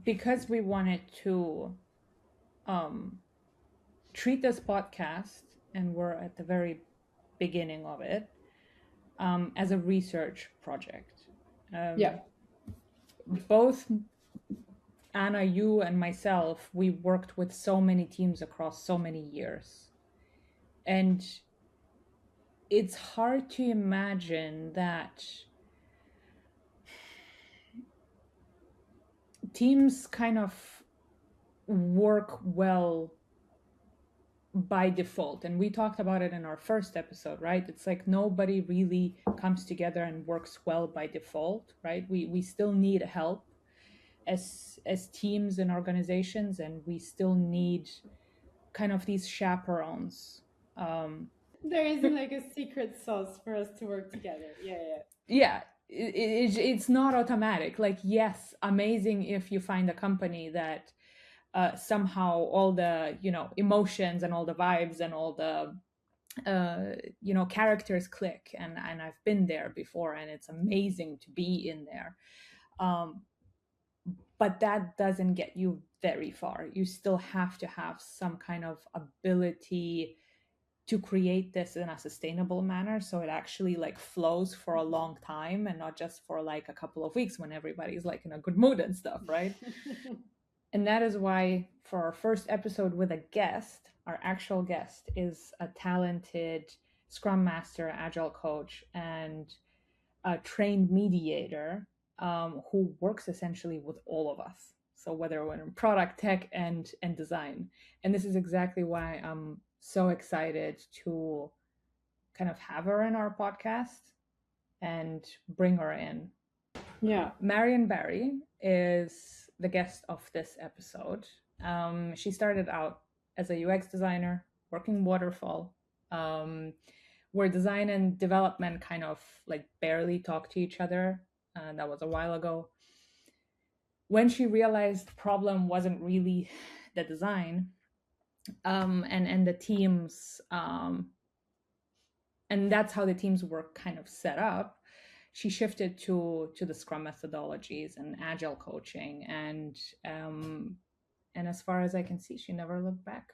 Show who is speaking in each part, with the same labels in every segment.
Speaker 1: because we wanted to treat this podcast, and we're at the very beginning of it, as a research project.
Speaker 2: Yeah.
Speaker 1: Both Anna, you, and myself, we worked with so many teams across so many years. And it's hard to imagine that teams kind of work well by default. And we talked about it in our first episode, right? It's like nobody really comes together and works well by default, right? We still need help as teams and organizations, and we still need kind of these chaperones.
Speaker 2: There isn't like a secret sauce for us to work together.
Speaker 1: Yeah, it's not automatic. Like, yes, amazing if you find a company that somehow all the emotions and all the vibes and all the characters click, and I've been there before, and it's amazing to be in there. But that doesn't get you very far. You still have to have some kind of ability to create this in a sustainable manner, so it actually like flows for a long time and not just for like a couple of weeks when everybody's like in a good mood and stuff, right? And that is why for our first episode with a guest, our actual guest is a talented Scrum Master, Agile coach, and a trained mediator, who works essentially with all of us. So whether we're in product, tech, and design. And this is exactly why I'm so excited to kind of have her in our podcast and bring her in.
Speaker 2: Yeah.
Speaker 1: Marion Barry is the guest of this episode. She started out as a UX designer, working waterfall, where design and development kind of like barely talk to each other. That was a while ago. When she realized the problem wasn't really the design, and the teams, and that's how the teams were kind of set up, she shifted to the Scrum methodologies and agile coaching, and as far as I can see, she never looked back.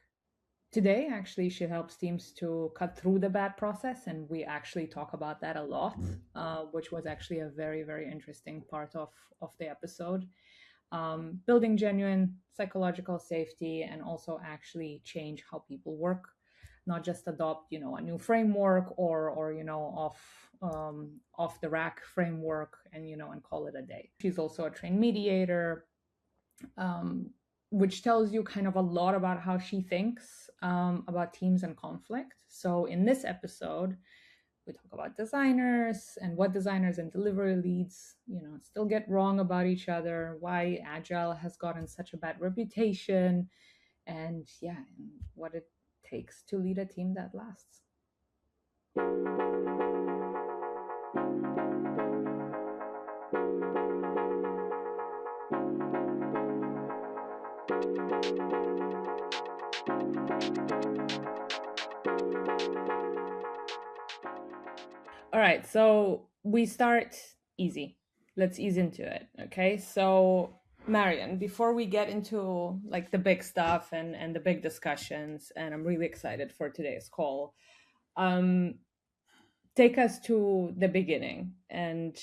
Speaker 1: Today, actually, she helps teams to cut through the bad process, and we actually talk about that a lot, which was actually a very, very interesting part of the episode. Building genuine psychological safety, and also actually change how people work, not just adopt a new framework or off the rack framework and call it a day. She's also a trained mediator, which tells you kind of a lot about how she thinks about teams and conflict. So in this episode, we talk about designers and what designers and delivery leads, still get wrong about each other, why Agile has gotten such a bad reputation, and what it takes to lead a team that lasts. All right, so we start easy. Let's ease into it, okay? So Marion, before we get into like the big stuff and the big discussions, and I'm really excited for today's call, take us to the beginning. And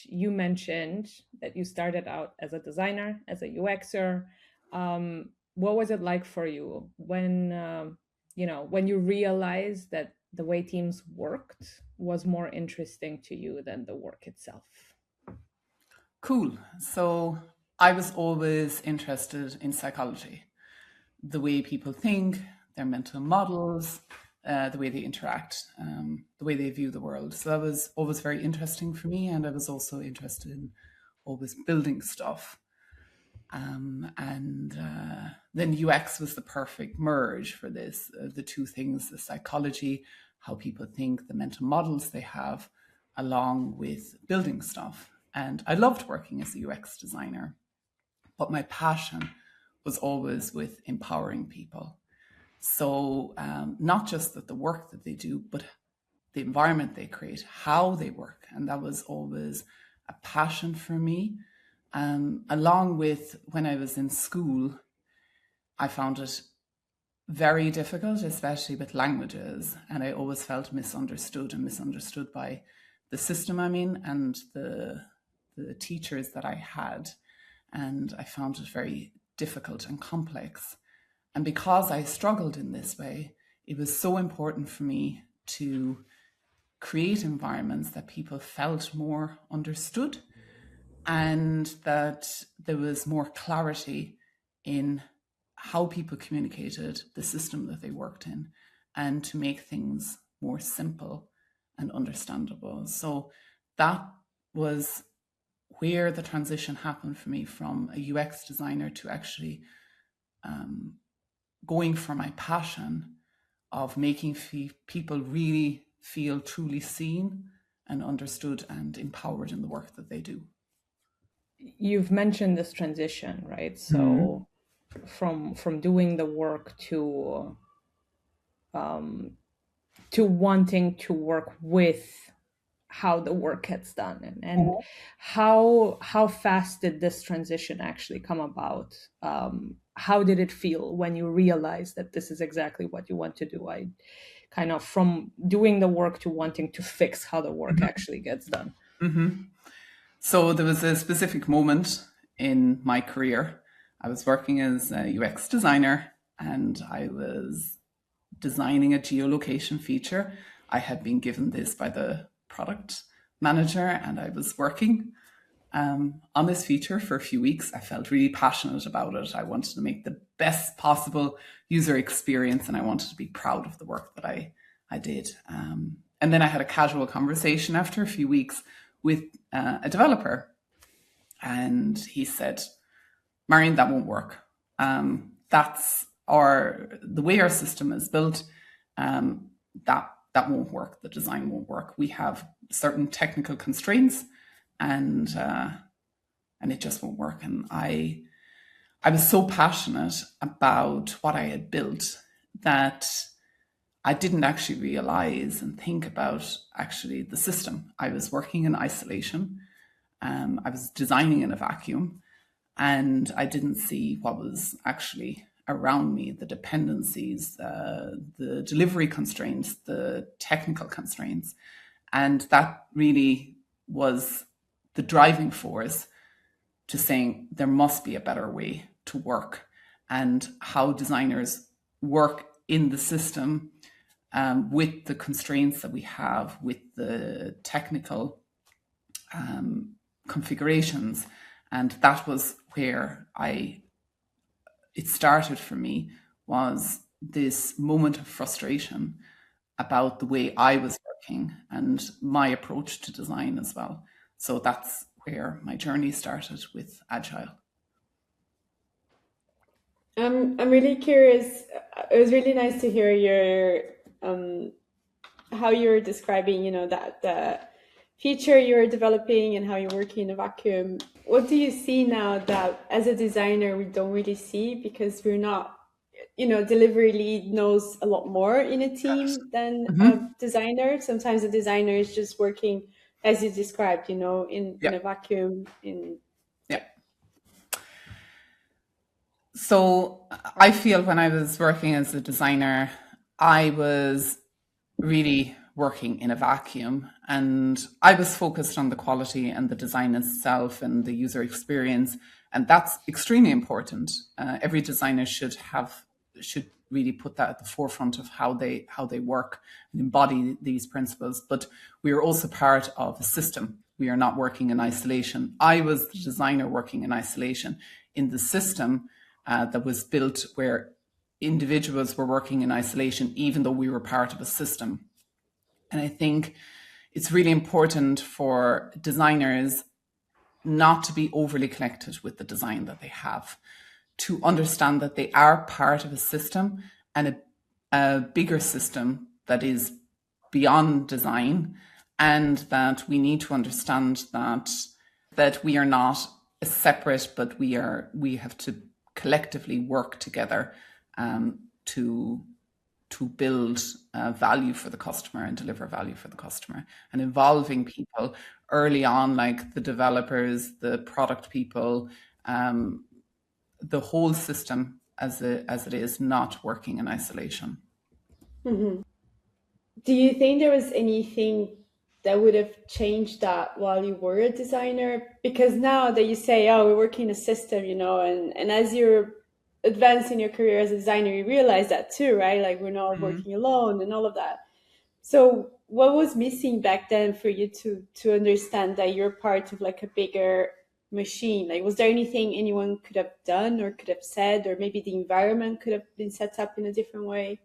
Speaker 1: you mentioned that you started out as a designer, as a UXer. What was it like for you when when you realized that the way teams worked was more interesting to you than the work itself?
Speaker 3: Cool. So I was always interested in psychology, the way people think, their mental models, the way they interact, the way they view the world. So that was always very interesting for me. And I was also interested in always building stuff. Then UX was the perfect merge for this, the two things, the psychology, how people think, the mental models they have, along with building stuff. And I loved working as a UX designer, but my passion was always with empowering people. So not just that the work that they do, but the environment they create, how they work. And that was always a passion for me. Along with when I was in school, I found it very difficult, especially with languages. And I always felt misunderstood by the system I'm in and the teachers that I had. And I found it very difficult and complex. And because I struggled in this way, it was so important for me to create environments that people felt more understood and that there was more clarity in how people communicated, the system that they worked in, and to make things more simple and understandable. So that was where the transition happened for me from a UX designer to actually going for my passion of making people really feel truly seen and understood and empowered in the work that they do.
Speaker 1: You've mentioned this transition, right? So from doing the work to wanting to work with how the work gets done, and how fast did this transition actually come about? How did it feel when you realized that this is exactly what you want to do? I kind of from doing the work to wanting to fix how the work actually gets done.
Speaker 3: So there was a specific moment in my career. I was working as a UX designer and I was designing a geolocation feature. I had been given this by the product manager and I was working on this feature for a few weeks. I felt really passionate about it. I wanted to make the best possible user experience and I wanted to be proud of the work that I did. And then I had a casual conversation after a few weeks with a developer. And he said, Marion, that won't work. That's the way our system is built, that won't work. The design won't work. We have certain technical constraints and it just won't work. And I was so passionate about what I had built that I didn't actually realize and think about actually the system. I was working in isolation. I was designing in a vacuum and I didn't see what was actually around me, the dependencies, the delivery constraints, the technical constraints. And that really was the driving force to saying there must be a better way to work, and how designers work in the system with the constraints that we have, with the technical configurations. And that was where it started for me, was this moment of frustration about the way I was working and my approach to design as well. So that's where my journey started with Agile.
Speaker 2: I'm really curious. It was really nice to hear your how you're describing, that the feature you're developing and how you're working in a vacuum. What do you see now that as a designer we don't really see, because we're not, delivery lead knows a lot more in a team than a designer. Sometimes a designer is just working, as you described, in a vacuum.
Speaker 3: So I feel when I was working as a designer, I was really working in a vacuum and I was focused on the quality and the design itself and the user experience. And that's extremely important. Every designer should really put that at the forefront of how they work and embody these principles. But we are also part of a system. We are not working in isolation. I was the designer working in isolation in the system that was built where individuals were working in isolation, even though we were part of a system. And I think it's really important for designers not to be overly connected with the design that they have, to understand that they are part of a system and a bigger system that is beyond design, and that we need to understand that we are not separate, but we have to collectively work together to build value for the customer and deliver value for the customer. And involving people early on, like the developers, the product people, the whole system as it is not working in isolation.
Speaker 2: Mm-hmm. Do you think there was anything that would have changed that while you were a designer? Because now that you say, oh, we're working in a system, and as you're advancing your career as a designer, you realize that too, right? Like we're not working alone and all of that. So what was missing back then for you to understand that you're part of like a bigger machine? Like, was there anything anyone could have done or could have said, or maybe the environment could have been set up in a different way?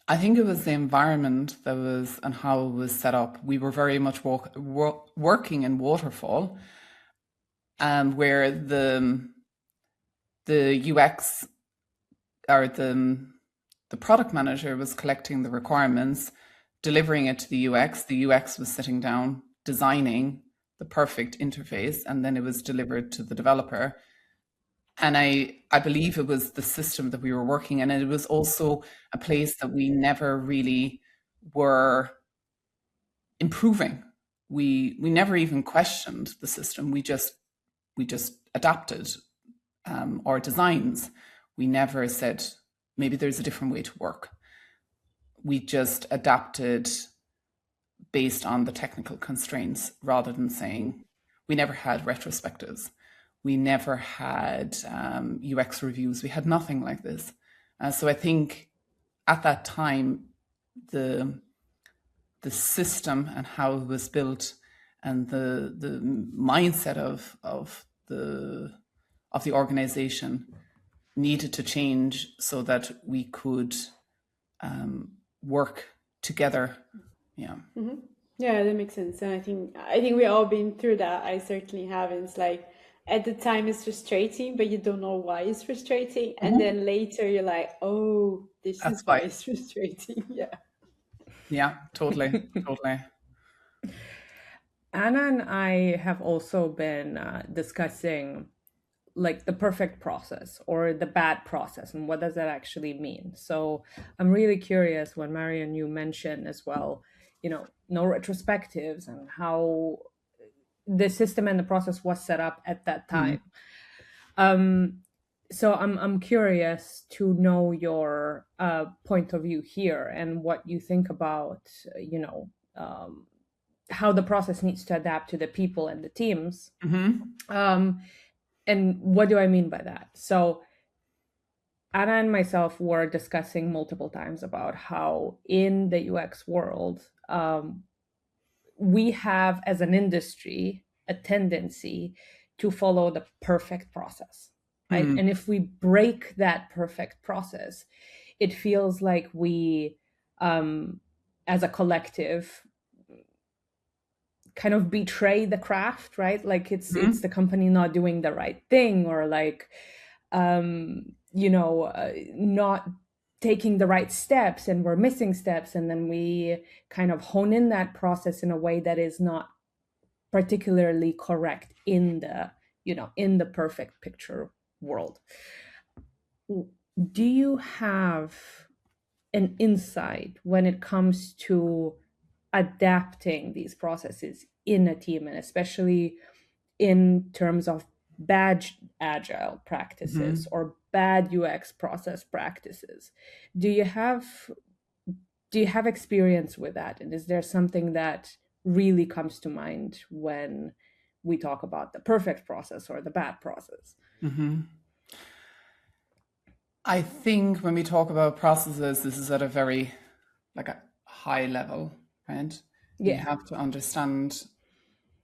Speaker 3: I think it was the environment that was and how it was set up. We were very much working in waterfall, where the UX or the product manager was collecting the requirements, delivering it to the UX. The UX was sitting down, designing the perfect interface, and then it was delivered to the developer. And I believe it was the system that we were working in. And it was also a place that we never really were improving. We never even questioned the system. We just adapted our designs. We never said, maybe there's a different way to work. We just adapted based on the technical constraints rather than saying, we never had retrospectives. We never had UX reviews. We had nothing like this. So I think at that time, the system and how it was built and the mindset of the organization needed to change so that we could work together. Yeah.
Speaker 2: Mm-hmm. Yeah, that makes sense. And I think we all been through that. I certainly have. And it's like at the time it's frustrating, but you don't know why it's frustrating. Mm-hmm. And then later you're like, oh, this is why it's frustrating. Yeah.
Speaker 3: Yeah, totally. Totally.
Speaker 1: Anna and I have also been discussing like the perfect process or the bad process and what does that actually mean. So I'm really curious when Marion, you mentioned as well, no retrospectives and how the system and the process was set up at that time. So I'm curious to know your point of view here and what you think about, how the process needs to adapt to the people and the teams. And what do I mean by that? So Anna and myself were discussing multiple times about how in the UX world, we have as an industry a tendency to follow the perfect process, right? And if we break that perfect process, it feels like we, as a collective, kind of betray the craft, right? Like it's the company not doing the right thing, or like not taking the right steps, and we're missing steps, and then we kind of hone in that process in a way that is not particularly correct in the perfect picture world. Do you have an insight when it comes to adapting these processes in a team, and especially in terms of bad agile practices or bad UX process practices? Do you have experience with that? And is there something that really comes to mind when we talk about the perfect process or the bad process?
Speaker 3: I think when we talk about processes, this is at a very a high level, right? Yeah. You have to understand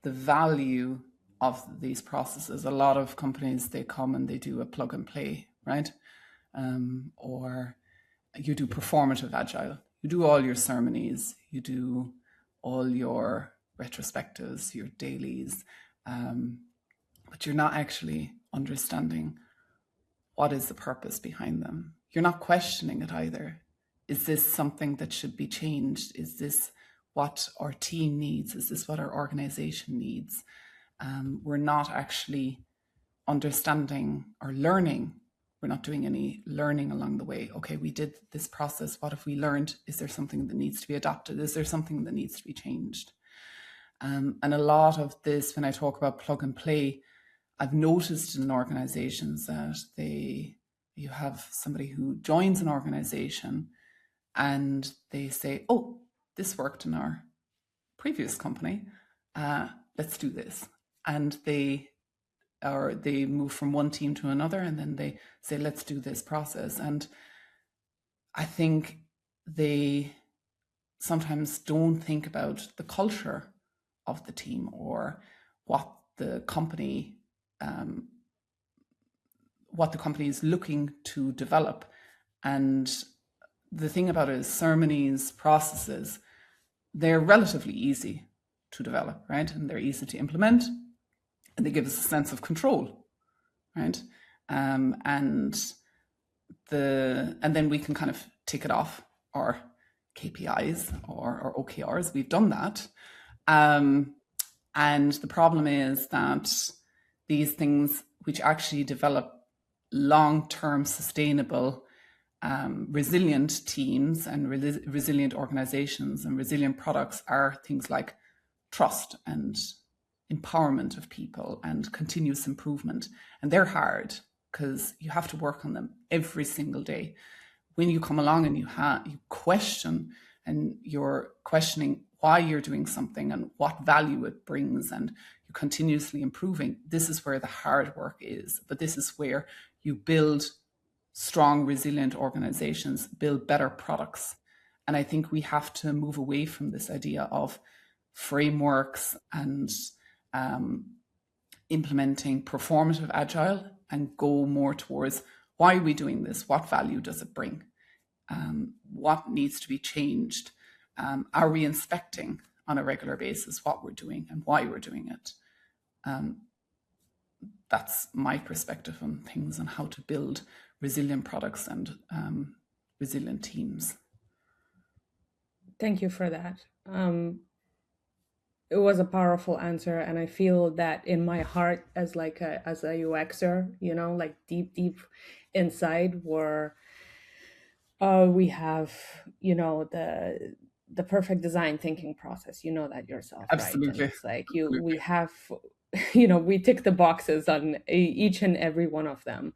Speaker 3: the value of these processes. A lot of companies, they come and they do a plug and play, right? Or you do performative agile. You do all your ceremonies, you do all your retrospectives, your dailies, but you're not actually understanding what is the purpose behind them. You're not questioning it either. Is this something that should be changed? Is this what our team needs? Is this what our organization needs? We're not actually understanding or learning We're not doing any learning along the way. Okay, we did this process. What have we learned? Is there something that needs to be adopted? Is there something that needs to be changed? And a lot of this, when I talk about plug and play, I've noticed in organizations that you have somebody who joins an organization and they say, oh, this worked in our previous company. Let's do this. And they move from one team to another, and then they say, let's do this process. And I think they sometimes don't think about the culture of the team or what the company is looking to develop. And the thing about it is ceremonies, processes, they're relatively easy to develop, right? And they're easy to implement, and they give us a sense of control, right? And then we can kind of tick it off our KPIs or OKRs. We've done that. And the problem is that these things, which actually develop long-term sustainable, resilient teams and resilient organizations and resilient products, are things like trust and empowerment of people and continuous improvement. And they're hard because you have to work on them every single day. When you come along and you question, and you're questioning why you're doing something and what value it brings, and you're continuously improving, this is where the hard work is. But this is where you build strong, resilient organizations, build better products. And I think we have to move away from this idea of frameworks and implementing performative agile and go more towards, why are we doing this? What value does it bring? What needs to be changed? Are we inspecting on a regular basis what we're doing and why we're doing it? That's my perspective on things and how to build resilient products and resilient teams.
Speaker 1: Thank you for that. It was a powerful answer, and I feel that in my heart as a UXer, like deep inside, where we have the perfect design thinking process. You know that yourself,
Speaker 3: Absolutely.
Speaker 1: right? And it's like we have we tick the boxes on each and every one of them.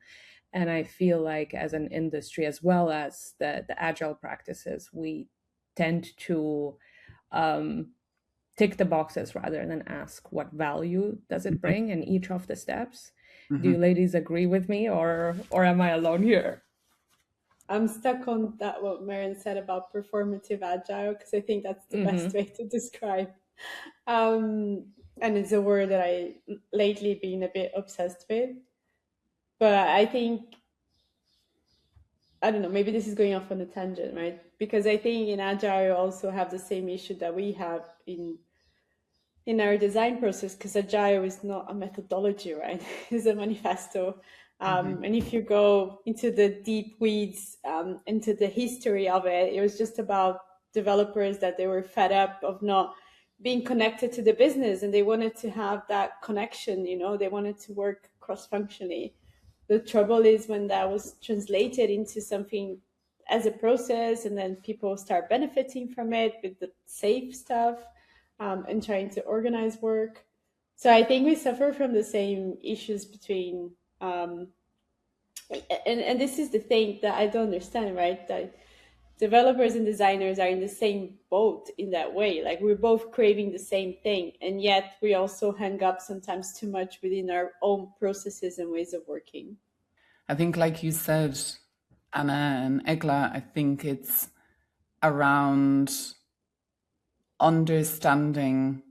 Speaker 1: And I feel like as an industry, as well as the agile practices, we tend to tick the boxes rather than ask what value does it bring in each of the steps. Do you ladies agree with me, or am I alone here?
Speaker 2: I'm stuck on that, what Marion said about performative agile, because I think that's the best way to describe. And it's a word that I lately been a bit obsessed with. But I think, I don't know, maybe this is going off on a tangent, right? Because I think in agile you also have the same issue that we have in our design process, because agile is not a methodology, right? It's a manifesto. And if you go into the deep weeds, into the history of it, it was just about developers that they were fed up of not being connected to the business, and they wanted to have that connection, they wanted to work cross-functionally. The trouble is when that was translated into something as a process, and then people start benefiting from it with the safe stuff, and trying to organize work. So I think we suffer from the same issues between, and this is the thing that I don't understand, right? That developers and designers are in the same boat in that way. Like, we're both craving the same thing, and yet we also hang up sometimes too much within our own processes and ways of working.
Speaker 3: I think, like you said, Anna and Egle, I think it's around understanding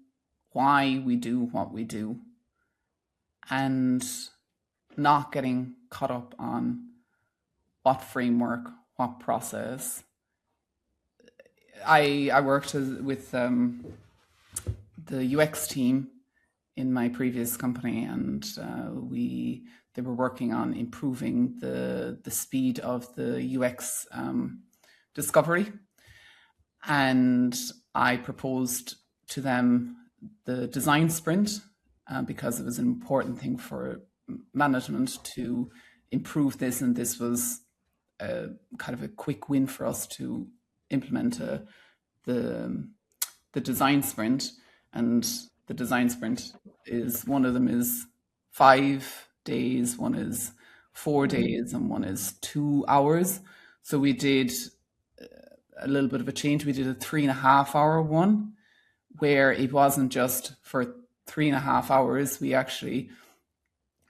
Speaker 3: why we do what we do and not getting caught up on what framework, what process. I worked with the UX team in my previous company, and they were working on improving the speed of the UX discovery. And I proposed to them the design sprint because it was an important thing for management to improve this, and this was kind of a quick win for us to implement the design sprint. And the design sprint is, one of them is 5 days, one is 4 days, and one is 2 hours. So we did a little bit of a change. We did a 3.5 hour one, where it wasn't just for 3.5 hours. We actually,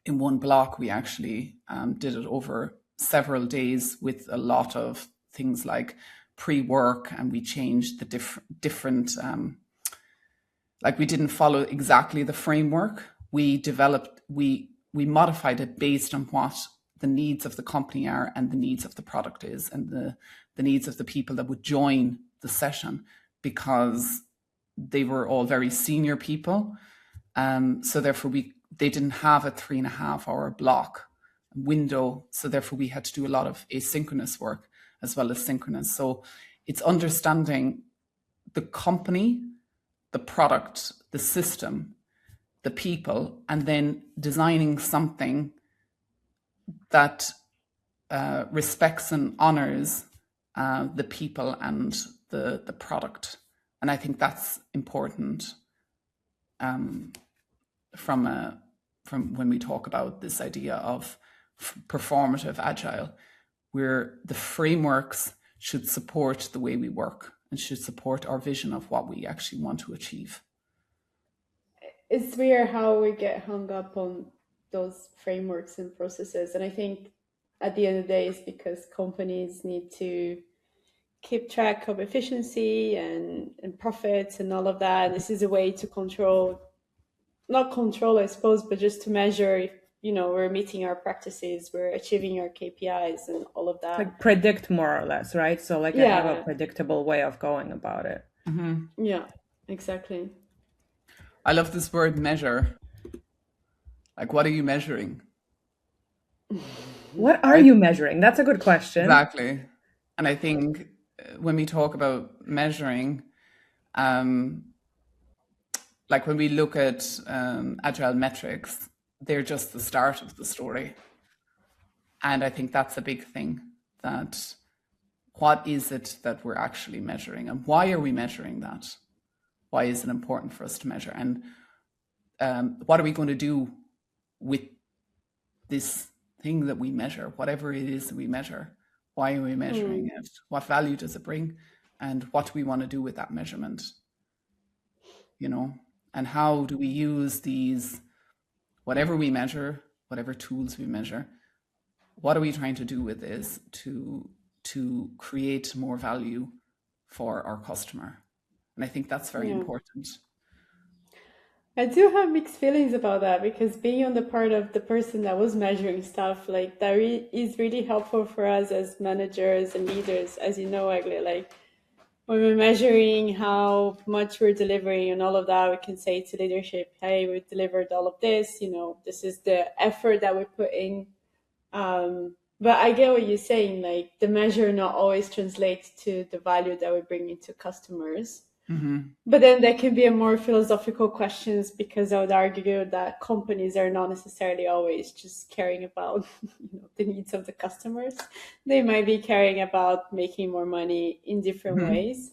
Speaker 3: in one block, we actually did it over several days with a lot of things like pre-work, and we changed the different like, we didn't follow exactly the framework. We modified it based on what the needs of the company are, and the needs of the product is, and the needs of the people that would join the session, because they were all very senior people. So therefore they didn't have a 3.5 hour block window. So therefore we had to do a lot of asynchronous work as well as synchronous. So it's understanding the company, the product, the system, the people, and then designing something that respects and honors the people and the product. And I think that's important from when we talk about this idea of performative agile, where the frameworks should support the way we work and should support our vision of what we actually want to achieve.
Speaker 2: It's weird how we get hung up on those frameworks and processes. And I think at the end of the day, it's because companies need to keep track of efficiency and profits and all of that. And this is a way to not control, I suppose, but just to measure if, we're meeting our practices, we're achieving our KPIs and all of that.
Speaker 1: Like predict, more or less, right? So like I have a predictable way of going about it.
Speaker 3: Mm-hmm.
Speaker 2: Yeah, exactly.
Speaker 3: I love this word measure. Like, what are you measuring?
Speaker 1: What are you measuring? That's a good question.
Speaker 3: Exactly. And I think when we talk about measuring, like when we look at agile metrics, they're just the start of the story. And I think that's a big thing, that what is it that we're actually measuring, and why are we measuring that? Why is it important for us to measure? And what are we going to do with this thing that we measure, whatever it is that we measure? Why are we measuring it? What value does it bring? And what do we want to do with that measurement? And how do we use these, whatever we measure, whatever tools we measure, what are we trying to do with this to create more value for our customer? And I think that's very important.
Speaker 2: I do have mixed feelings about that, because being on the part of the person that was measuring stuff, like that is really helpful for us as managers and leaders, as you know, Egle. Like when we're measuring how much we're delivering and all of that, we can say to leadership, hey, we've delivered all of this, this is the effort that we put in. But I get what you're saying, like the measure not always translates to the value that we bring into customers.
Speaker 3: Mm-hmm.
Speaker 2: But then there can be a more philosophical questions, because I would argue that companies are not necessarily always just caring about the needs of the customers. They might be caring about making more money in different ways.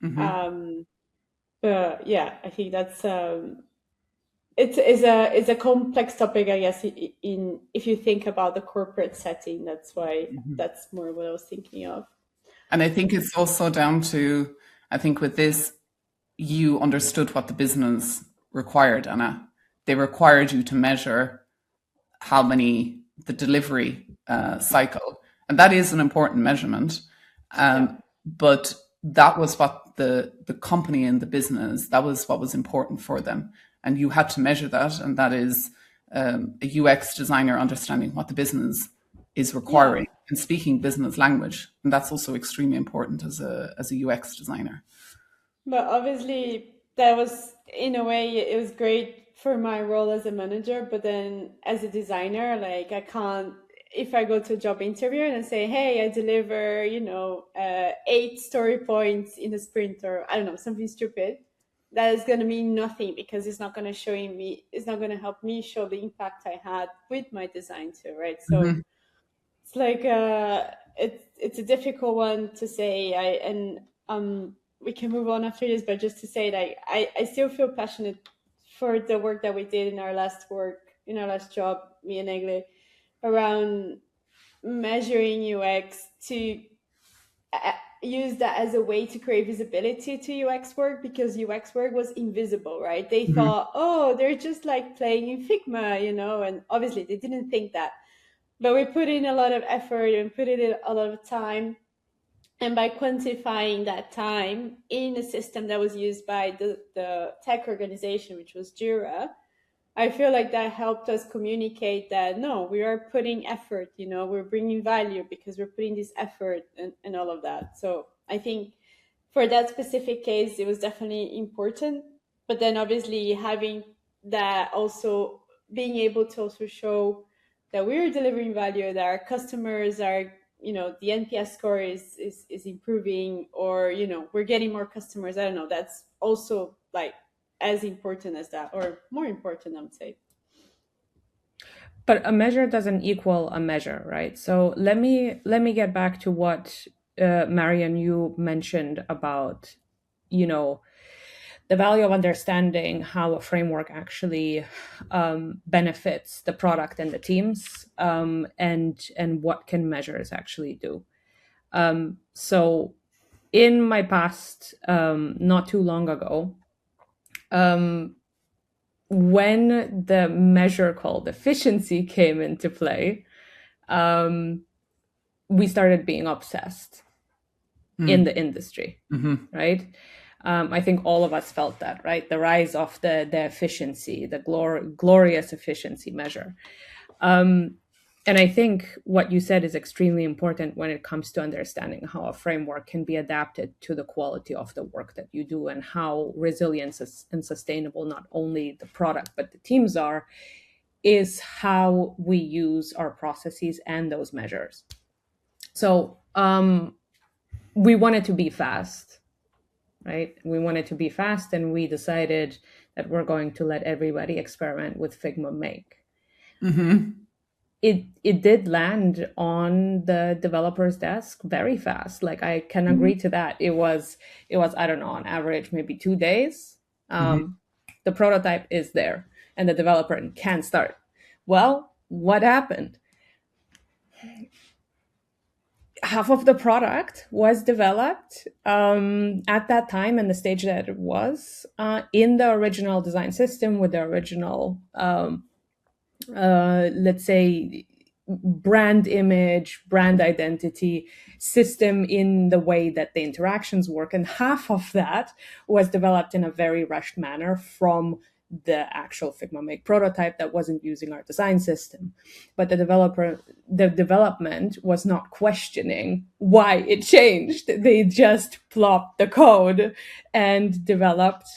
Speaker 3: Mm-hmm.
Speaker 2: But yeah, I think that's it's a complex topic, I guess. If you think about the corporate setting, that's why that's more what I was thinking of.
Speaker 3: And I think it's also down to, I think with this, you understood what the business required, Anna. They required you to measure the delivery cycle. And that is an important measurement. But that was what the company and the business, that was what was important for them. And you had to measure that. And that is a UX designer understanding what the business is requiring and speaking business language. And that's also extremely important as a UX designer.
Speaker 2: But obviously that was, in a way, it was great for my role as a manager. But then as a designer, like I can't, if I go to a job interview and I say, hey, I deliver, 8 story points in a sprint, or I don't know, something stupid, that is going to mean nothing, because it's not going to help me show the impact I had with my design too, right? So it's like it's a difficult one to say. We can move on after this, but just to say, like, I still feel passionate for the work that we did in our last job, me and Egle, around measuring UX to use that as a way to create visibility to UX work, because UX work was invisible, right? They thought, oh, they're just like playing in Figma, and obviously they didn't think that. But we put in a lot of effort and put in a lot of time. And by quantifying that time in a system that was used by the tech organization, which was Jira, I feel like that helped us communicate that, no, we are putting effort, we're bringing value because we're putting this effort and all of that. So I think for that specific case, it was definitely important. But then obviously having that, also being able to also show that we're delivering value, that our customers are, the NPS score is improving, or, we're getting more customers. I don't know. That's also like as important as that, or more important, I would say.
Speaker 1: But a measure doesn't equal a measure, right? So let me get back to what Marion, you mentioned about, the value of understanding how a framework actually benefits the product and the teams, and what can measures actually do. So in my past, not too long ago, when the measure called efficiency came into play, we started being obsessed in the industry, right? I think all of us felt that, right? The rise of the efficiency, the glorious efficiency measure. And I think what you said is extremely important when it comes to understanding how a framework can be adapted to the quality of the work that you do, and how resilient and sustainable not only the product but the teams are, is how we use our processes and those measures. So we wanted to be fast, right? We wanted to be fast, and we decided that we're going to let everybody experiment with Figma Make. It did land on the developer's desk very fast. Like, I can agree to that. It was, I don't know, on average, maybe 2 days. The prototype is there and the developer can start. Well, what happened? Half of the product was developed at that time, and the stage that it was in the original design system with the original, let's say, brand image, brand identity system in the way that the interactions work. And half of that was developed in a very rushed manner from the actual Figma Make prototype that wasn't using our design system. But the development was not questioning why it changed. They just plopped the code and developed,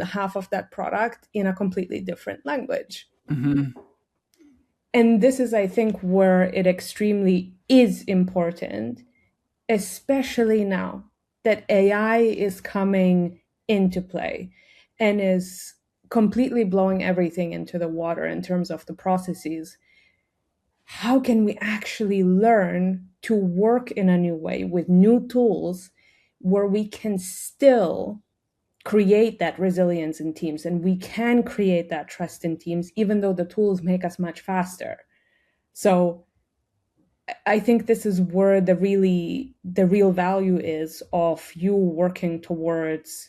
Speaker 1: half of that product in a completely different language. And this is, I think, where it extremely is important, especially now that AI is coming into play and is completely blowing everything into the water in terms of the processes. How can we actually learn to work in a new way with new tools where we can still create that resilience in teams, and we can create that trust in teams, even though the tools make us much faster? So I think this is where the real value is of you working towards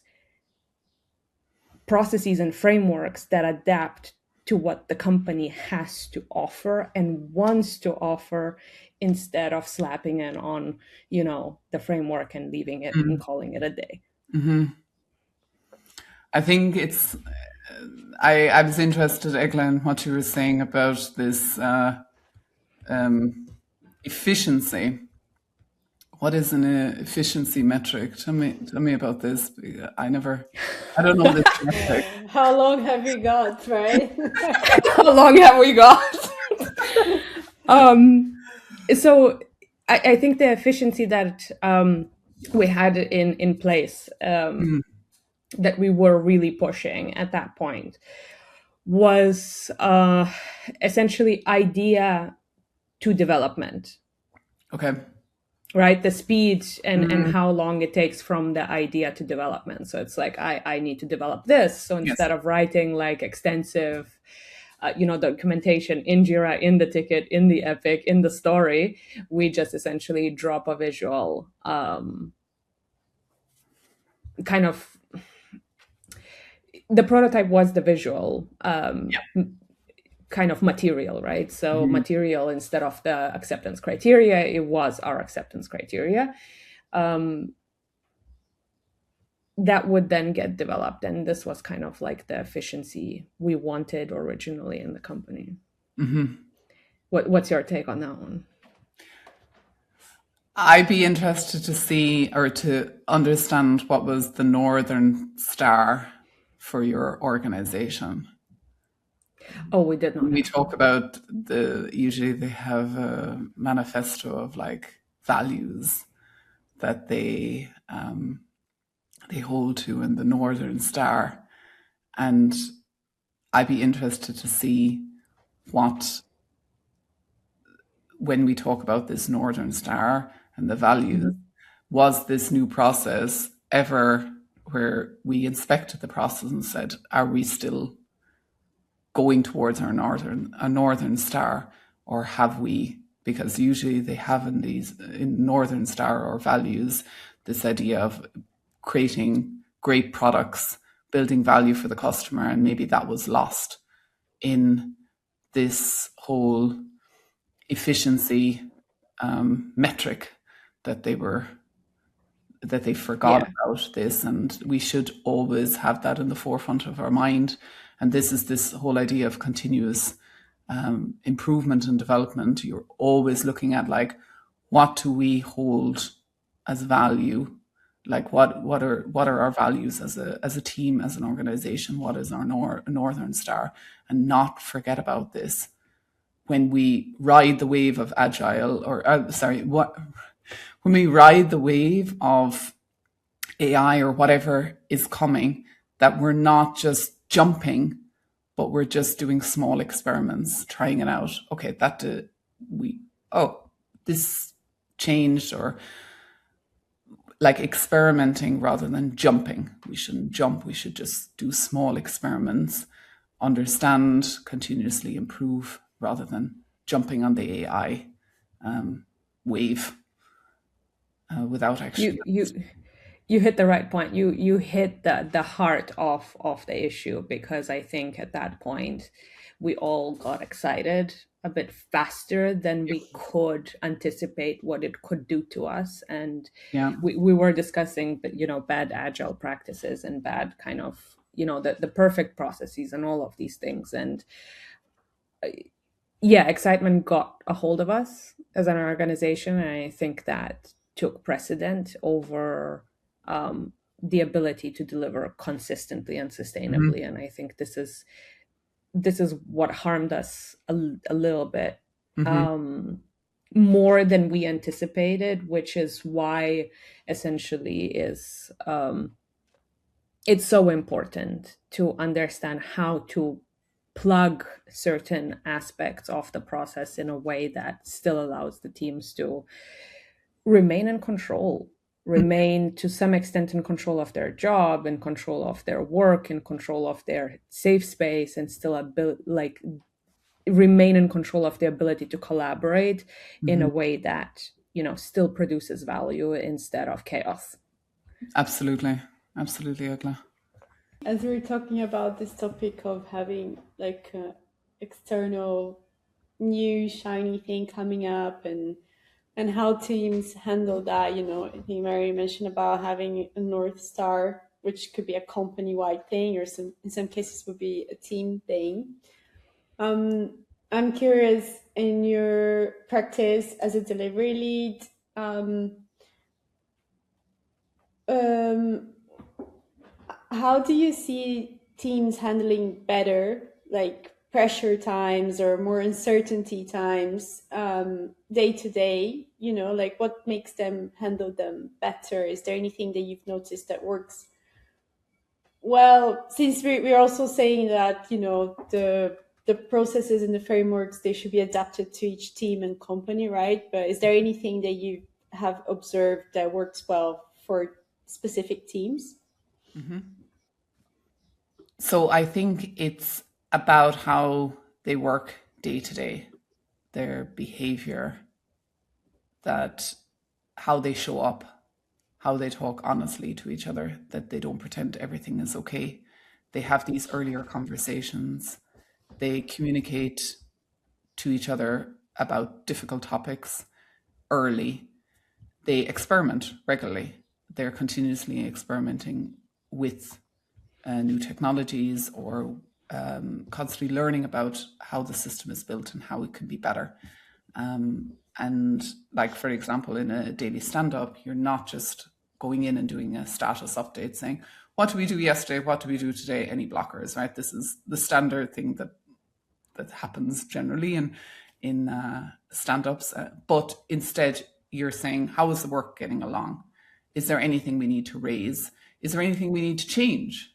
Speaker 1: processes and frameworks that adapt to what the company has to offer and wants to offer, instead of slapping it on, the framework and leaving it and calling it a day.
Speaker 3: I think it's, I was interested, Egle, in what you were saying about this efficiency. What is an efficiency metric? Tell me about this. I don't know this metric.
Speaker 2: How long have we got, right?
Speaker 1: How long have we got? So I think the efficiency that we had in place, that we were really pushing at that point, was essentially idea to development.
Speaker 3: Okay.
Speaker 1: Right, the speed and how long it takes from the idea to development. So it's like I need to develop this. So instead of writing like extensive documentation in Jira, in the ticket, in the epic, in the story, we just essentially drop a visual kind of, the prototype was the visual kind of material, right? So material, instead of the acceptance criteria, it was our acceptance criteria. That would then get developed. And this was kind of like the efficiency we wanted originally in the company. What's your take on that one?
Speaker 3: I'd be interested to see or to understand what was the Northern Star for your organization.
Speaker 1: Oh, we did not.
Speaker 3: We talk about usually they have a manifesto of like values that they hold to in the Northern Star. And I'd be interested to see what, when we talk about this Northern Star and the values, was this new process ever where we inspected the process and said, are we still going towards our Northern Star, or have we, because usually they have in Northern Star or values, this idea of creating great products, building value for the customer, and maybe that was lost in this whole efficiency metric that they forgot about this. And we should always have that in the forefront of our mind. And this is this whole idea of continuous improvement and development. You're always looking at like, what do we hold as value? Like what are our values as a team, as an organization? What is our Northern Star? And not forget about this when we ride the wave of agile, when we ride the wave of AI or whatever is coming, that we're not just jumping, but we're just doing small experiments, trying it out. Okay, this changed, or like experimenting rather than jumping. We shouldn't jump. We should just do small experiments, understand, continuously improve, rather than jumping on the AI wave without actually.
Speaker 1: You hit the right point. You hit the heart of the issue, because I think at that point we all got excited a bit faster than we could anticipate what it could do to us. And we were discussing, bad agile practices and bad kind of, the perfect processes and all of these things. And excitement got a hold of us as an organization. And I think that took precedent over the ability to deliver consistently and sustainably. And I think this is what harmed us a little bit more than we anticipated, which is why essentially is it's so important to understand how to plug certain aspects of the process in a way that still allows the teams to remain in control, remain to some extent in control of their job, in control of their work, in control of their safe space, and still remain in control of the ability to collaborate in a way that, still produces value instead of chaos.
Speaker 3: Absolutely, Egle.
Speaker 2: As we were talking about this topic of having like external new shiny thing coming up and how teams handle that, I think Marion mentioned about having a North Star, which could be a company-wide thing, or in some cases would be a team thing. I'm curious, in your practice as a delivery lead, how do you see teams handling better, like pressure times or more uncertainty times, day to day? Like what makes them handle them better? Is there anything that you've noticed that works well? Since we're also saying that, the the processes and the frameworks, they should be adapted to each team and company, right? But is there anything that you have observed that works well for specific teams?
Speaker 3: Mm-hmm. So I think it's about how they work day to day, their behavior, that how they show up, how they talk honestly to each other, that they don't pretend everything is okay. They have these earlier conversations. They communicate to each other about difficult topics early. They experiment regularly. They're continuously experimenting with new technologies, or constantly learning about how the system is built and how it can be better. And like, for example, in a daily stand-up, you're not just going in and doing a status update saying, what did we do yesterday? What do we do today? Any blockers, right? This is the standard thing that happens generally in stand-ups. But instead, you're saying, how is the work getting along? Is there anything we need to raise? Is there anything we need to change?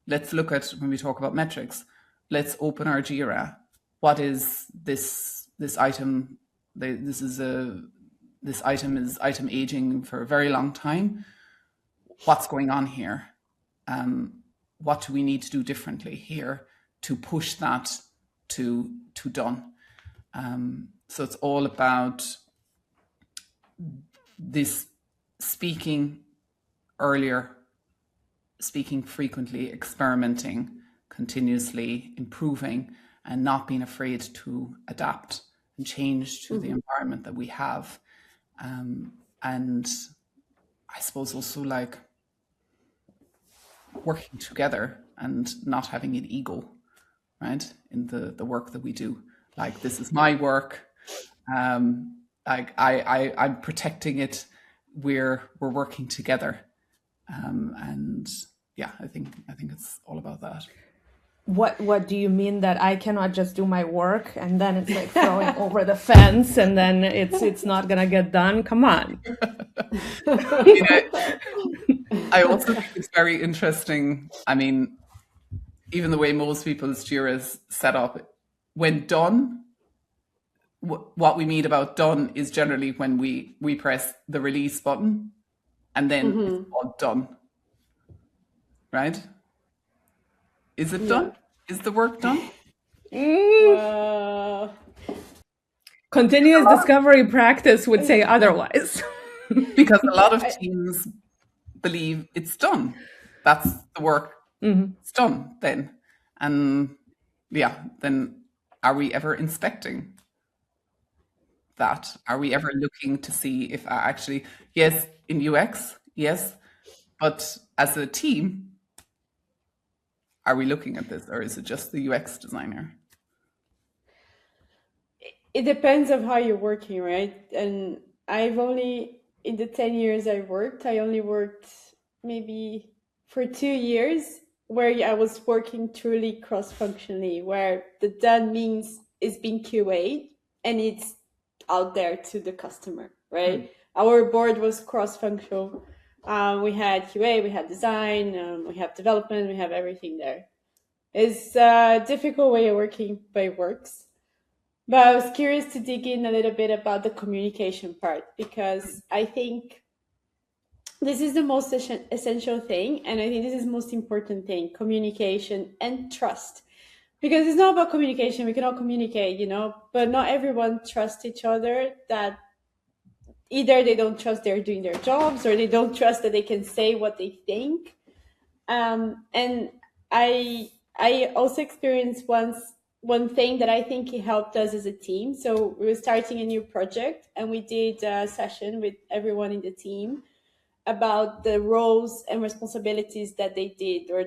Speaker 3: Let's look at, when we talk about metrics, let's open our Jira. What is this item? This item is item aging for a very long time. What's going on here? What do we need to do differently here to push that to done? So it's all about this speaking earlier, speaking frequently, experimenting, continuously improving, and not being afraid to adapt and change to the environment that we have. And I suppose also like working together and not having an ego, right, in the work that we do. Like, this is my work. Like I'm protecting it. We're working together. And yeah, I think it's all about that.
Speaker 1: What do you mean that I cannot just do my work and then it's like throwing over the fence and then it's not gonna get done? Come on.
Speaker 3: I also think it's very interesting. I mean, even the way most people's Jira is set up, when done, what we mean about done is generally when we press the release button and then it's all done. Right? Is it done? Is the work done?
Speaker 1: Continuous discovery practice would say otherwise.
Speaker 3: Because a lot of teams believe it's done. That's the work. It's done then. And yeah, then are we ever inspecting that? Are we ever looking to see if actually, yes, in UX, yes, but as a team, are we looking at this, or is it just the UX designer?
Speaker 2: It depends on how you're working, right? And I've only, in the 10 years I only worked maybe for 2 years where I was working truly cross-functionally, where the done means it's being QA'd and it's out there to the customer, right? Our board was cross-functional. We had QA, we had design, we have development, we have everything there. It's a difficult way of working, but it works. But I was curious to dig in a little bit about the communication part, because I think this is the most essential thing. And I think this is the most important thing, communication and trust. Because it's not about communication. We can all communicate, but not everyone trusts each other, that either they don't trust they're doing their jobs or they don't trust that they can say what they think. And I also experienced one thing that I think it helped us as a team. So we were starting a new project and we did a session with everyone in the team about the roles and responsibilities that they did, or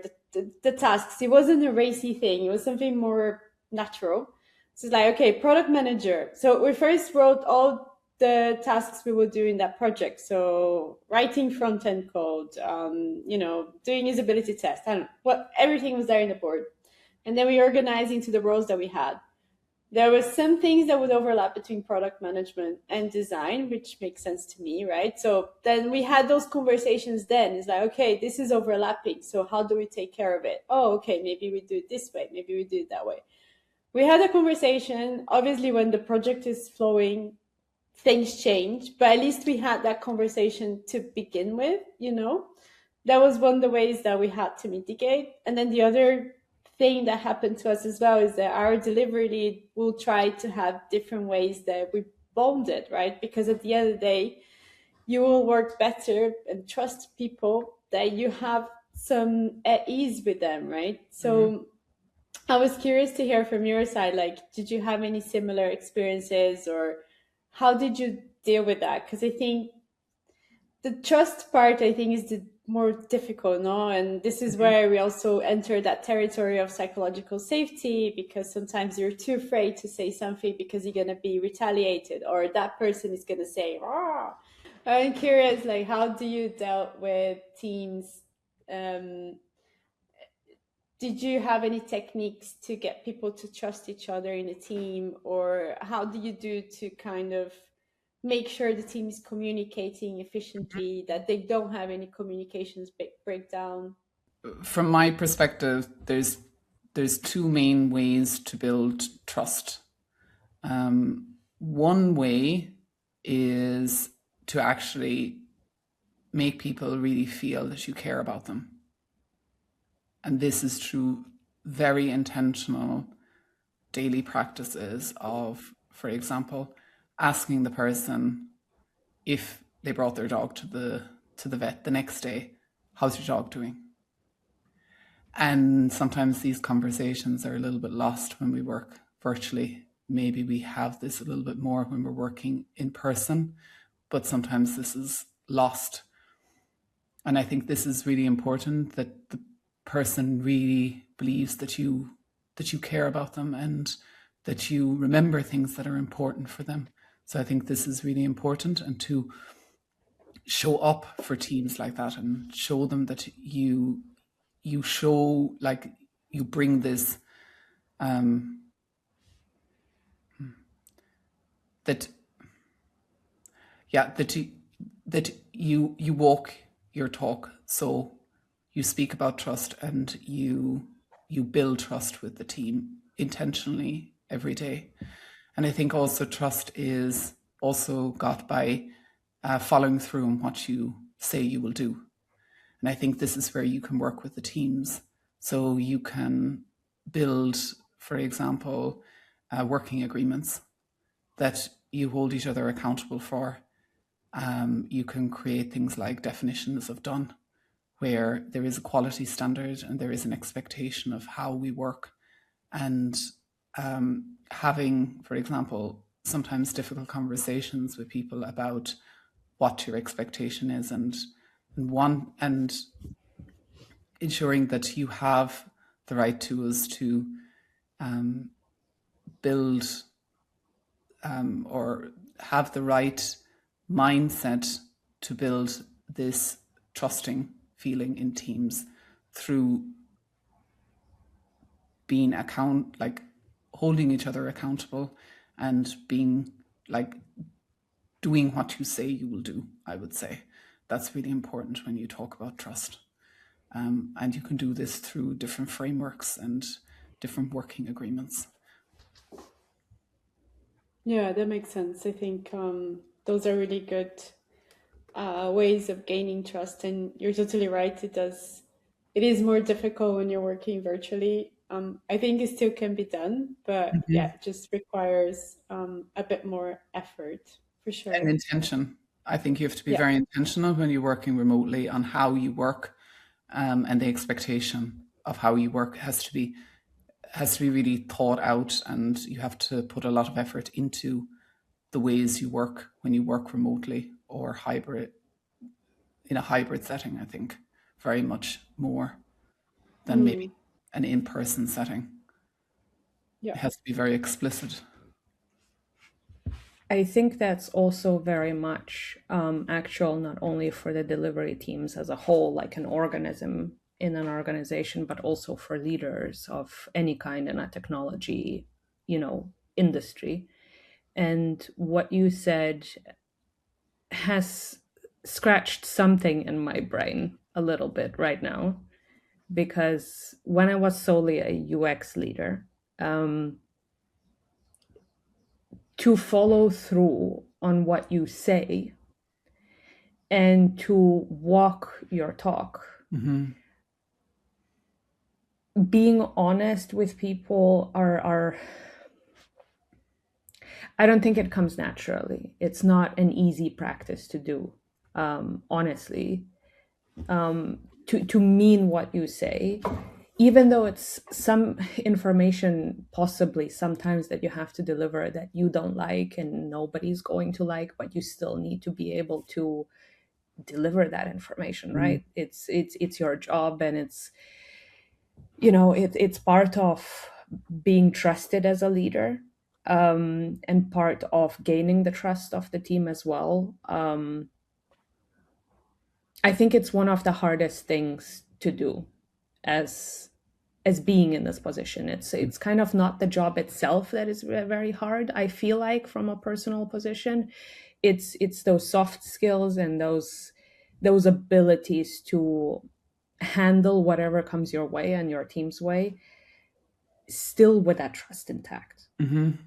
Speaker 2: the tasks. It wasn't a racy thing. It was something more natural. So it's like, okay, product manager. So we first wrote all the tasks we would do in that project. So writing front-end code, doing usability tests, I don't know, everything was there in the board. And then we organized into the roles that we had. there was some things that would overlap between product management and design, which makes sense to me, right? So then we had those conversations then. It's like, okay, this is overlapping. So how do we take care of it? Oh, okay, maybe we do it this way. Maybe we do it that way. We had a conversation. Obviously, when the project is flowing, things change, but at least we had that conversation to begin with, you know? That was one of the ways that we had to mitigate. And then the other thing that happened to us as well is that our delivery lead will try to have different ways that we bond it, right? Because at the end of the day, you will work better and trust people that you have some at ease with them, right? So I was curious to hear from your side, like, did you have any similar experiences, or how did you deal with that? Because I think the trust part, I think, is the more difficult, no? And this is where we also enter that territory of psychological safety, because sometimes you're too afraid to say something because you're going to be retaliated, or that person is going to say, ah. I'm curious, like, how do you dealt with teams? Did you have any techniques to get people to trust each other in a team, or how do you do to kind of make sure the team is communicating efficiently, that they don't have any communications breakdown?
Speaker 3: From my perspective, there's two main ways to build trust. One way is to actually make people really feel that you care about them. And this is through very intentional daily practices of, for example, asking the person if they brought their dog to the vet the next day, how's your dog doing? And sometimes these conversations are a little bit lost when we work virtually. Maybe we have this a little bit more when we're working in person, but sometimes this is lost. And I think this is really important, that the person really believes that you care about them and that you remember things that are important for them. So I think this is really important, and to show up for teams like that and show them that you show, like, you bring this that you walk your talk. So you speak about trust and you build trust with the team intentionally every day. And I think also trust is also got by following through on what you say you will do. And I think this is where you can work with the teams. So you can build, for example, working agreements that you hold each other accountable for. You can create things like definitions of done, where there is a quality standard and there is an expectation of how we work. And having, for example, sometimes difficult conversations with people about what your expectation is, and ensuring that you have the right tools to build or have the right mindset to build this trusting feeling in teams through being holding each other accountable and being like doing what you say you will do. I would say that's really important when you talk about trust. And you can do this through different frameworks and different working agreements.
Speaker 2: Yeah, that makes sense. I think those are really good ways of gaining trust. And you're totally right. It is more difficult when you're working virtually. I think it still can be done, but yeah, it just requires a bit more effort, for sure.
Speaker 3: And intention. I think you have to be very intentional when you're working remotely on how you work, and the expectation of how you work has to be really thought out, and you have to put a lot of effort into the ways you work when you work remotely or hybrid, in a hybrid setting. I think very much more than maybe an in-person setting.
Speaker 2: Yeah.
Speaker 3: It has to be very explicit.
Speaker 1: I think that's also very much actual, not only for the delivery teams as a whole, like an organism in an organization, but also for leaders of any kind in a technology, industry. And what you said has scratched something in my brain a little bit right now, because when I was solely a UX leader, to follow through on what you say and to walk your talk, being honest with people are I don't think it comes naturally. It's not an easy practice to do, honestly. To mean what you say, even though it's some information possibly sometimes that you have to deliver that you don't like and nobody's going to like, but you still need to be able to deliver that information, right? It's your job, and it's, you know, it's part of being trusted as a leader, and part of gaining the trust of the team as well. I think it's one of the hardest things to do as being in this position. It's kind of not the job itself that is very hard, I feel like, from a personal position. It's those soft skills and those abilities to handle whatever comes your way and your team's way, still with that trust intact.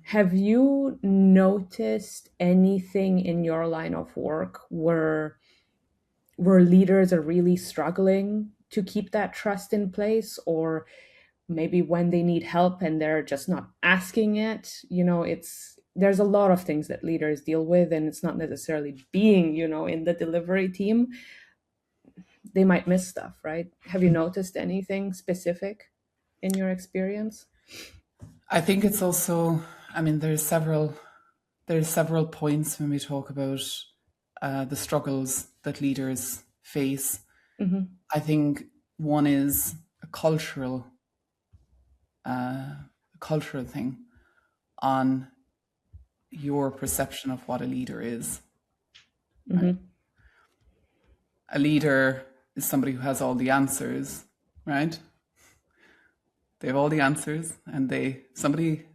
Speaker 1: Have you noticed anything in your line of work where leaders are really struggling to keep that trust in place, or maybe when they need help and they're just not asking it? You know, there's a lot of things that leaders deal with, and it's not necessarily being, you know, in the delivery team. They might miss stuff, right? Have you noticed anything specific in your experience?
Speaker 3: I think it's also, I mean, there's several points when we talk about the struggles that leaders face. I think one is a cultural thing on your perception of what a leader is. Right? A leader is somebody who has all the answers, right? They have all the answers, and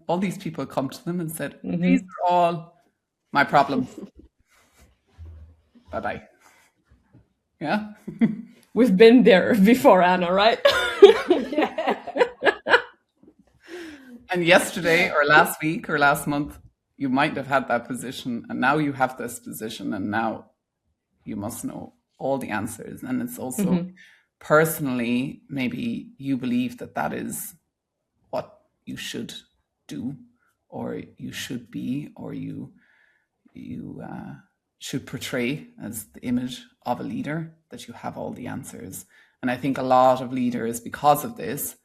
Speaker 3: all these people come to them and said, these are all my problems. Bye-bye. Yeah?
Speaker 1: We've been there before, Anna, right?
Speaker 3: And yesterday or last week or last month, you might have had that position, and now you have this position, and now you must know all the answers. And it's also personally, maybe you believe that is what you should do, or you should be, or you should portray as the image of a leader, that you have all the answers. And I think a lot of leaders, because of this,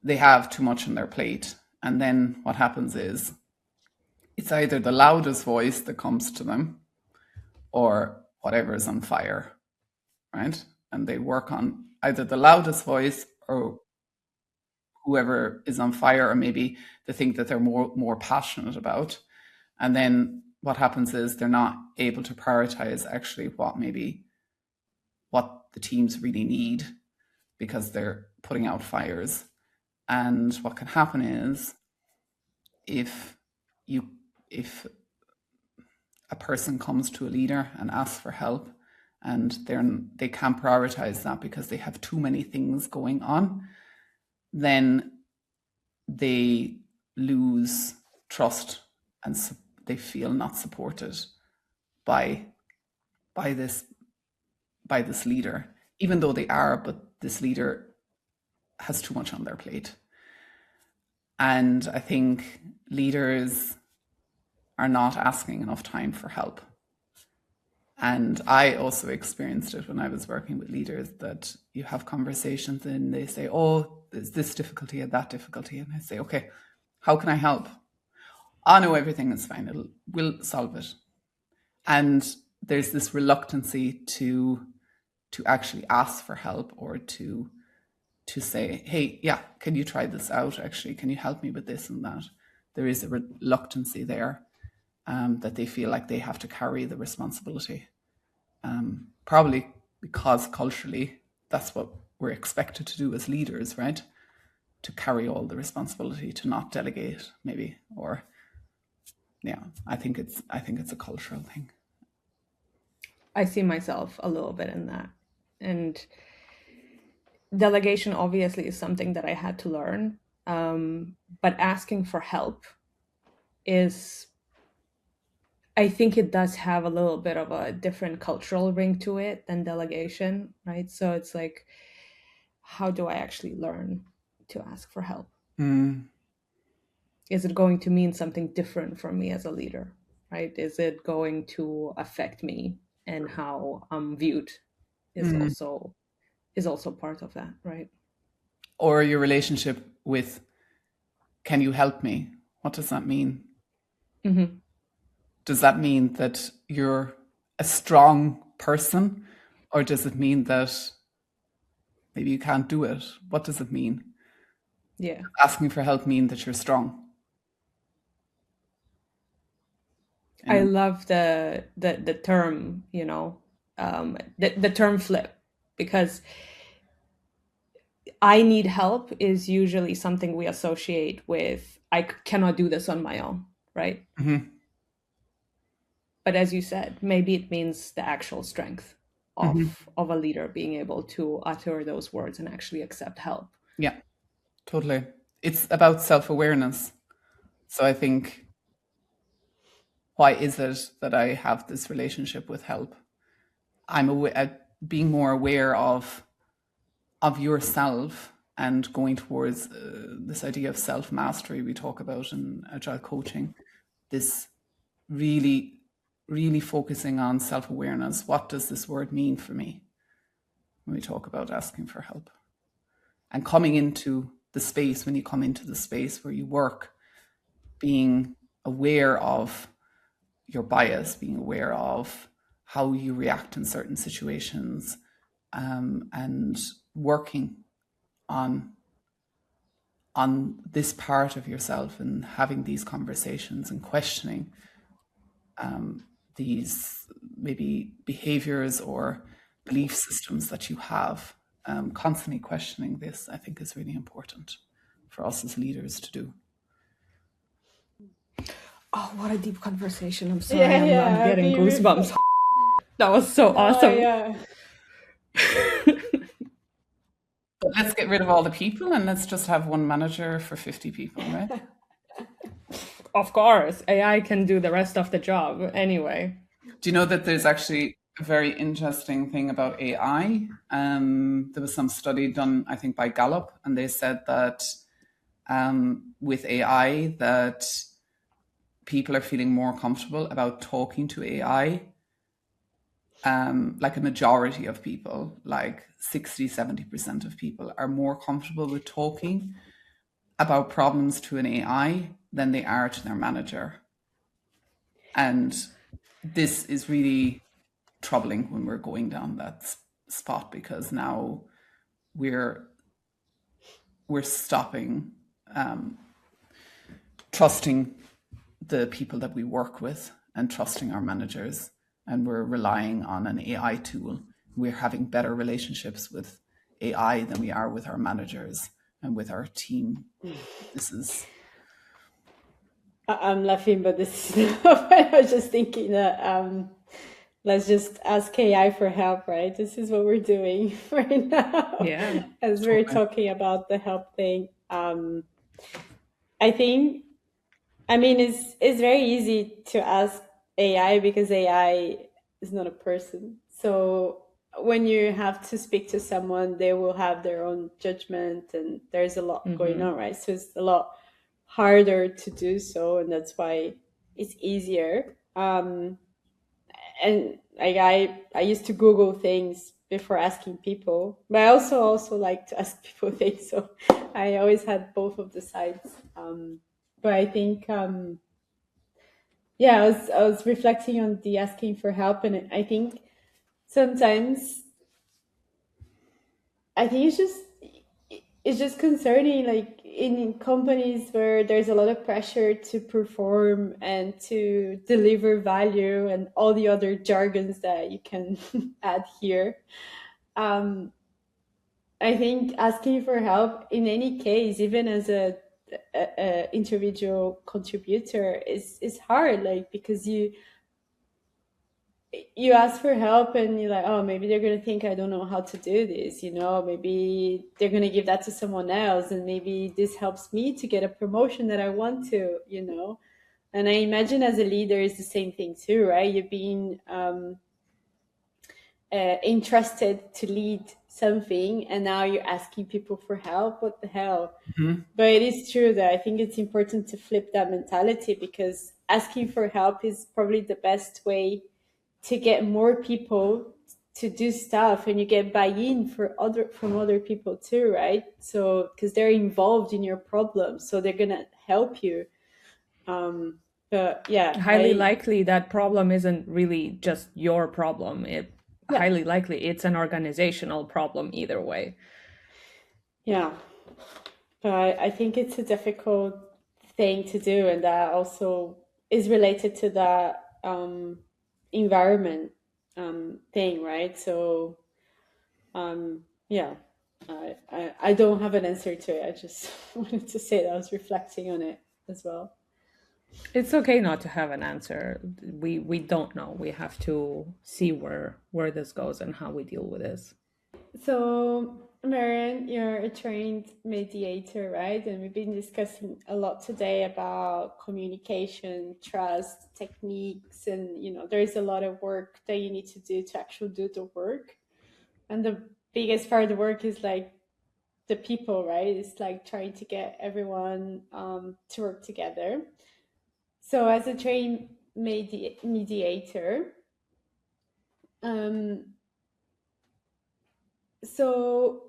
Speaker 3: they have too much on their plate. And then what happens is it's either the loudest voice that comes to them or whatever is on fire, right? And they work on either the loudest voice or whoever is on fire, or maybe the thing that they're more passionate about. And then what happens is they're not able to prioritize actually what the teams really need, because they're putting out fires. And what can happen is if a person comes to a leader and asks for help, and they can't prioritize that because they have too many things going on, then they lose trust and they feel not supported by this leader, even though they are, but this leader has too much on their plate. And I think leaders are not asking enough time for help. And I also experienced it when I was working with leaders, that you have conversations and they say, oh, there's this difficulty and that difficulty. And I say, okay, how can I help? I know everything is fine. We'll solve it. And there's this reluctancy to actually ask for help, or to say, hey, yeah, can you try this out? Actually, can you help me with this and that? There is a reluctancy there, that they feel like they have to carry the responsibility. Probably because culturally, that's what we're expected to do as leaders, right? to carry all the responsibility, to not delegate maybe, or yeah, I think it's a cultural thing.
Speaker 1: I see myself a little bit in that. And delegation obviously is something that I had to learn. But asking for help is, I think it does have a little bit of a different cultural ring to it than delegation, right? So it's like, how do I actually learn to ask for help? Is it going to mean something different for me as a leader, right? Is it going to affect me, and how I'm viewed is also part of that, right?
Speaker 3: Or your relationship with, can you help me? What does that mean?
Speaker 1: Mm-hmm.
Speaker 3: Does that mean that you're a strong person, or does it mean that maybe you can't do it? What does it mean?
Speaker 1: Yeah.
Speaker 3: Asking for help mean that you're strong?
Speaker 1: I love the term, the term flip, because I need help is usually something we associate with, I cannot do this on my own, right?
Speaker 3: Mm-hmm.
Speaker 1: But as you said, maybe it means the actual strength of
Speaker 3: Mm-hmm.
Speaker 1: a leader being able to utter those words and actually accept help.
Speaker 3: Yeah, totally. It's about self-awareness. So I think, why is it that I have this relationship with help? I'm being more aware of yourself, and going towards this idea of self-mastery we talk about in agile coaching. This really, really focusing on self-awareness. What does this word mean for me when we talk about asking for help? And coming into the space, when you come into the space where you work, being aware of your bias, being aware of how you react in certain situations, and working on this part of yourself, and having these conversations and questioning these maybe behaviors or belief systems that you have. Constantly questioning this, I think, is really important for us as leaders to do.
Speaker 1: Oh, what a deep conversation. I'm sorry, I'm getting goosebumps. That was so awesome.
Speaker 2: Yeah.
Speaker 3: But let's get rid of all the people and let's just have one manager for 50 people, right?
Speaker 1: Of course, AI can do the rest of the job anyway.
Speaker 3: Do you know that there's actually a very interesting thing about AI? There was some study done, I think, by Gallup, and they said that with AI, that people are feeling more comfortable about talking to AI. Like a majority of people, like 60-70% of people, are more comfortable with talking about problems to an AI than they are to their manager. And this is really troubling when we're going down that spot, because now we're stopping trusting the people that we work with and trusting our managers, and we're relying on an AI tool. We're having better relationships with AI than we are with our managers and with our team. This is...
Speaker 2: I'm laughing, but this is I was just thinking that let's just ask AI for help, right? This is what we're doing right now.
Speaker 1: Yeah.
Speaker 2: As we're talking about the help thing. I think, I mean, it's very easy to ask AI because AI is not a person. So when you have to speak to someone, they will have their own judgment, and there's a lot going on, right? So it's a lot harder to do so, and that's why it's easier. And like I used to Google things before asking people, but I also like to ask people things. So I always had both of the sides. But I think yeah, I was reflecting on the asking for help, and I think sometimes it's just concerning, like in companies where there's a lot of pressure to perform and to deliver value and all the other jargons that you can add here. I I think asking for help in any case, even as a individual contributor, is hard, like, because you ask for help and you're like, oh, maybe they're going to think I don't know how to do this, maybe they're going to give that to someone else, and maybe this helps me to get a promotion that I want to, and I imagine as a leader is the same thing too, right? You're being entrusted to lead something, and now you're asking people for help. What the hell?
Speaker 3: Mm-hmm.
Speaker 2: But it is true that I think it's important to flip that mentality, because asking for help is probably the best way to get more people to do stuff, and you get buy-in from other people too, right? So because they're involved in your problem, so they're gonna help you. But yeah,
Speaker 1: Highly likely that problem isn't really just your problem.
Speaker 2: Yeah.
Speaker 1: Highly likely it's an organizational problem either way.
Speaker 2: Yeah, but I think it's a difficult thing to do, and that also is related to that environment thing, right? So yeah, I don't have an answer to it. I just wanted to say that I was reflecting on it as well.
Speaker 1: It's okay not to have an answer. We don't know. We have to see where this goes and how we deal with this.
Speaker 2: So, Marion, you're a trained mediator, right? And we've been discussing a lot today about communication, trust, techniques, and there's a lot of work that you need to do to actually do the work. And the biggest part of the work is like the people, right? It's like trying to get everyone to work together. So, as a trained mediator, so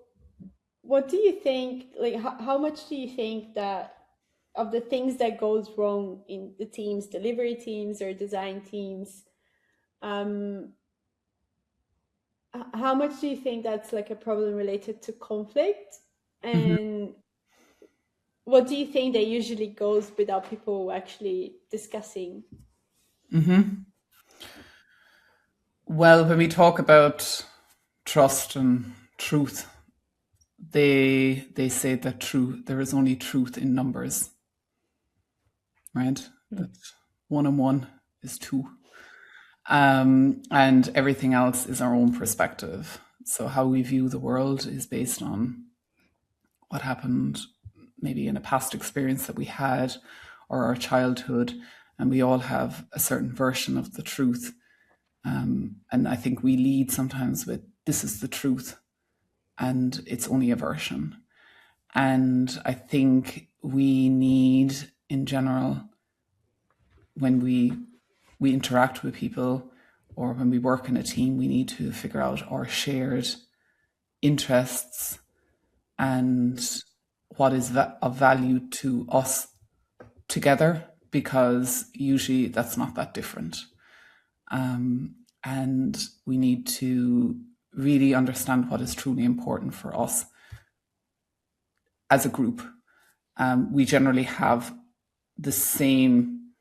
Speaker 2: what do you think, like how much do you think that of the things that goes wrong in the teams, delivery teams or design teams, how much do you think that's like a problem related to conflict, and what do you think that usually goes without people actually discussing?
Speaker 3: Well, when we talk about trust and truth, they say that there is only truth in numbers, right? That 1 and 1 is 2. And everything else is our own perspective. So how we view the world is based on what happened maybe in a past experience that we had or our childhood, and we all have a certain version of the truth. And I think we lead sometimes with, this is the truth, and it's only a version. And I think we need, in general, when we interact with people or when we work in a team, we need to figure out our shared interests and what is of value to us together, because usually that's not that different. And we need to really understand what is truly important for us as a group. We generally have the same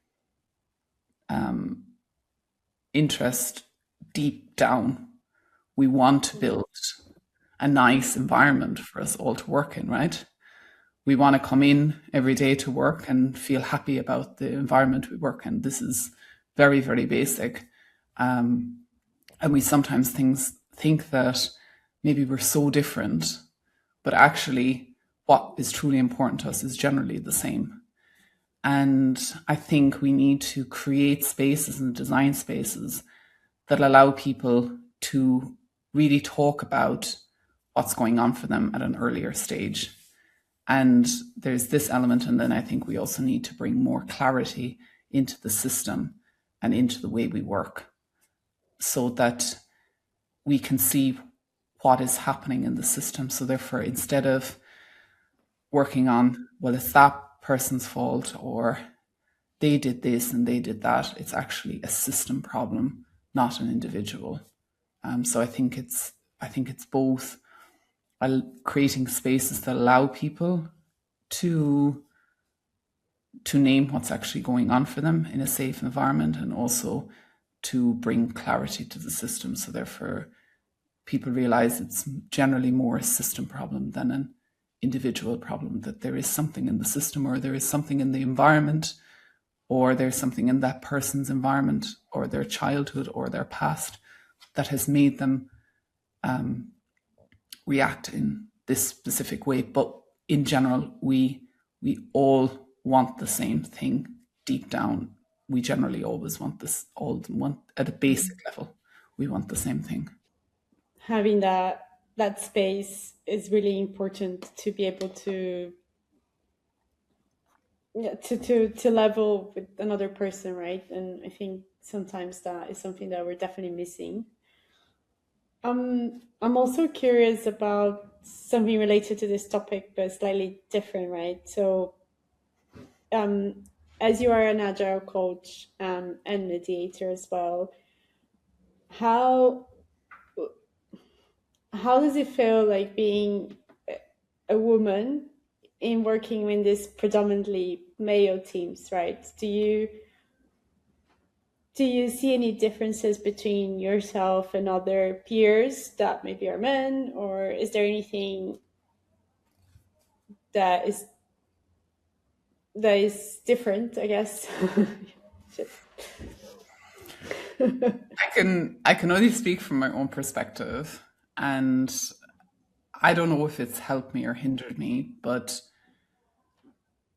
Speaker 3: interest deep down. We want to build a nice environment for us all to work in, right? We want to come in every day to work and feel happy about the environment we work in. This is very, very basic. And we sometimes think that maybe we're so different, but actually what is truly important to us is generally the same. And I think we need to create spaces and design spaces that allow people to really talk about what's going on for them at an earlier stage. And there's this element, and then I think we also need to bring more clarity into the system and into the way we work, so that we can see what is happening in the system. So therefore, instead of working on, well, it's that person's fault or they did this and they did that, it's actually a system problem, not an individual. So I think it's both creating spaces that allow people to name what's actually going on for them in a safe environment, and also to bring clarity to the system. So therefore, people realize it's generally more a system problem than an individual problem, that there is something in the system, or there is something in the environment, or there's something in that person's environment or their childhood or their past that has made them react in this specific way. But in general, we all want the same thing deep down. We generally always want this, all want at a basic level, we want the same thing.
Speaker 2: Having that space is really important to be able to level with another person, right? And I think sometimes that is something that we're definitely missing. I'm also curious about something related to this topic, but slightly different, right? So, as you are an agile coach and mediator as well, how does it feel like being a woman in working in this predominantly male teams, right? Do you see any differences between yourself and other peers that maybe are men, or is there anything that is different, I guess?
Speaker 3: I can only speak from my own perspective, and I don't know if it's helped me or hindered me, but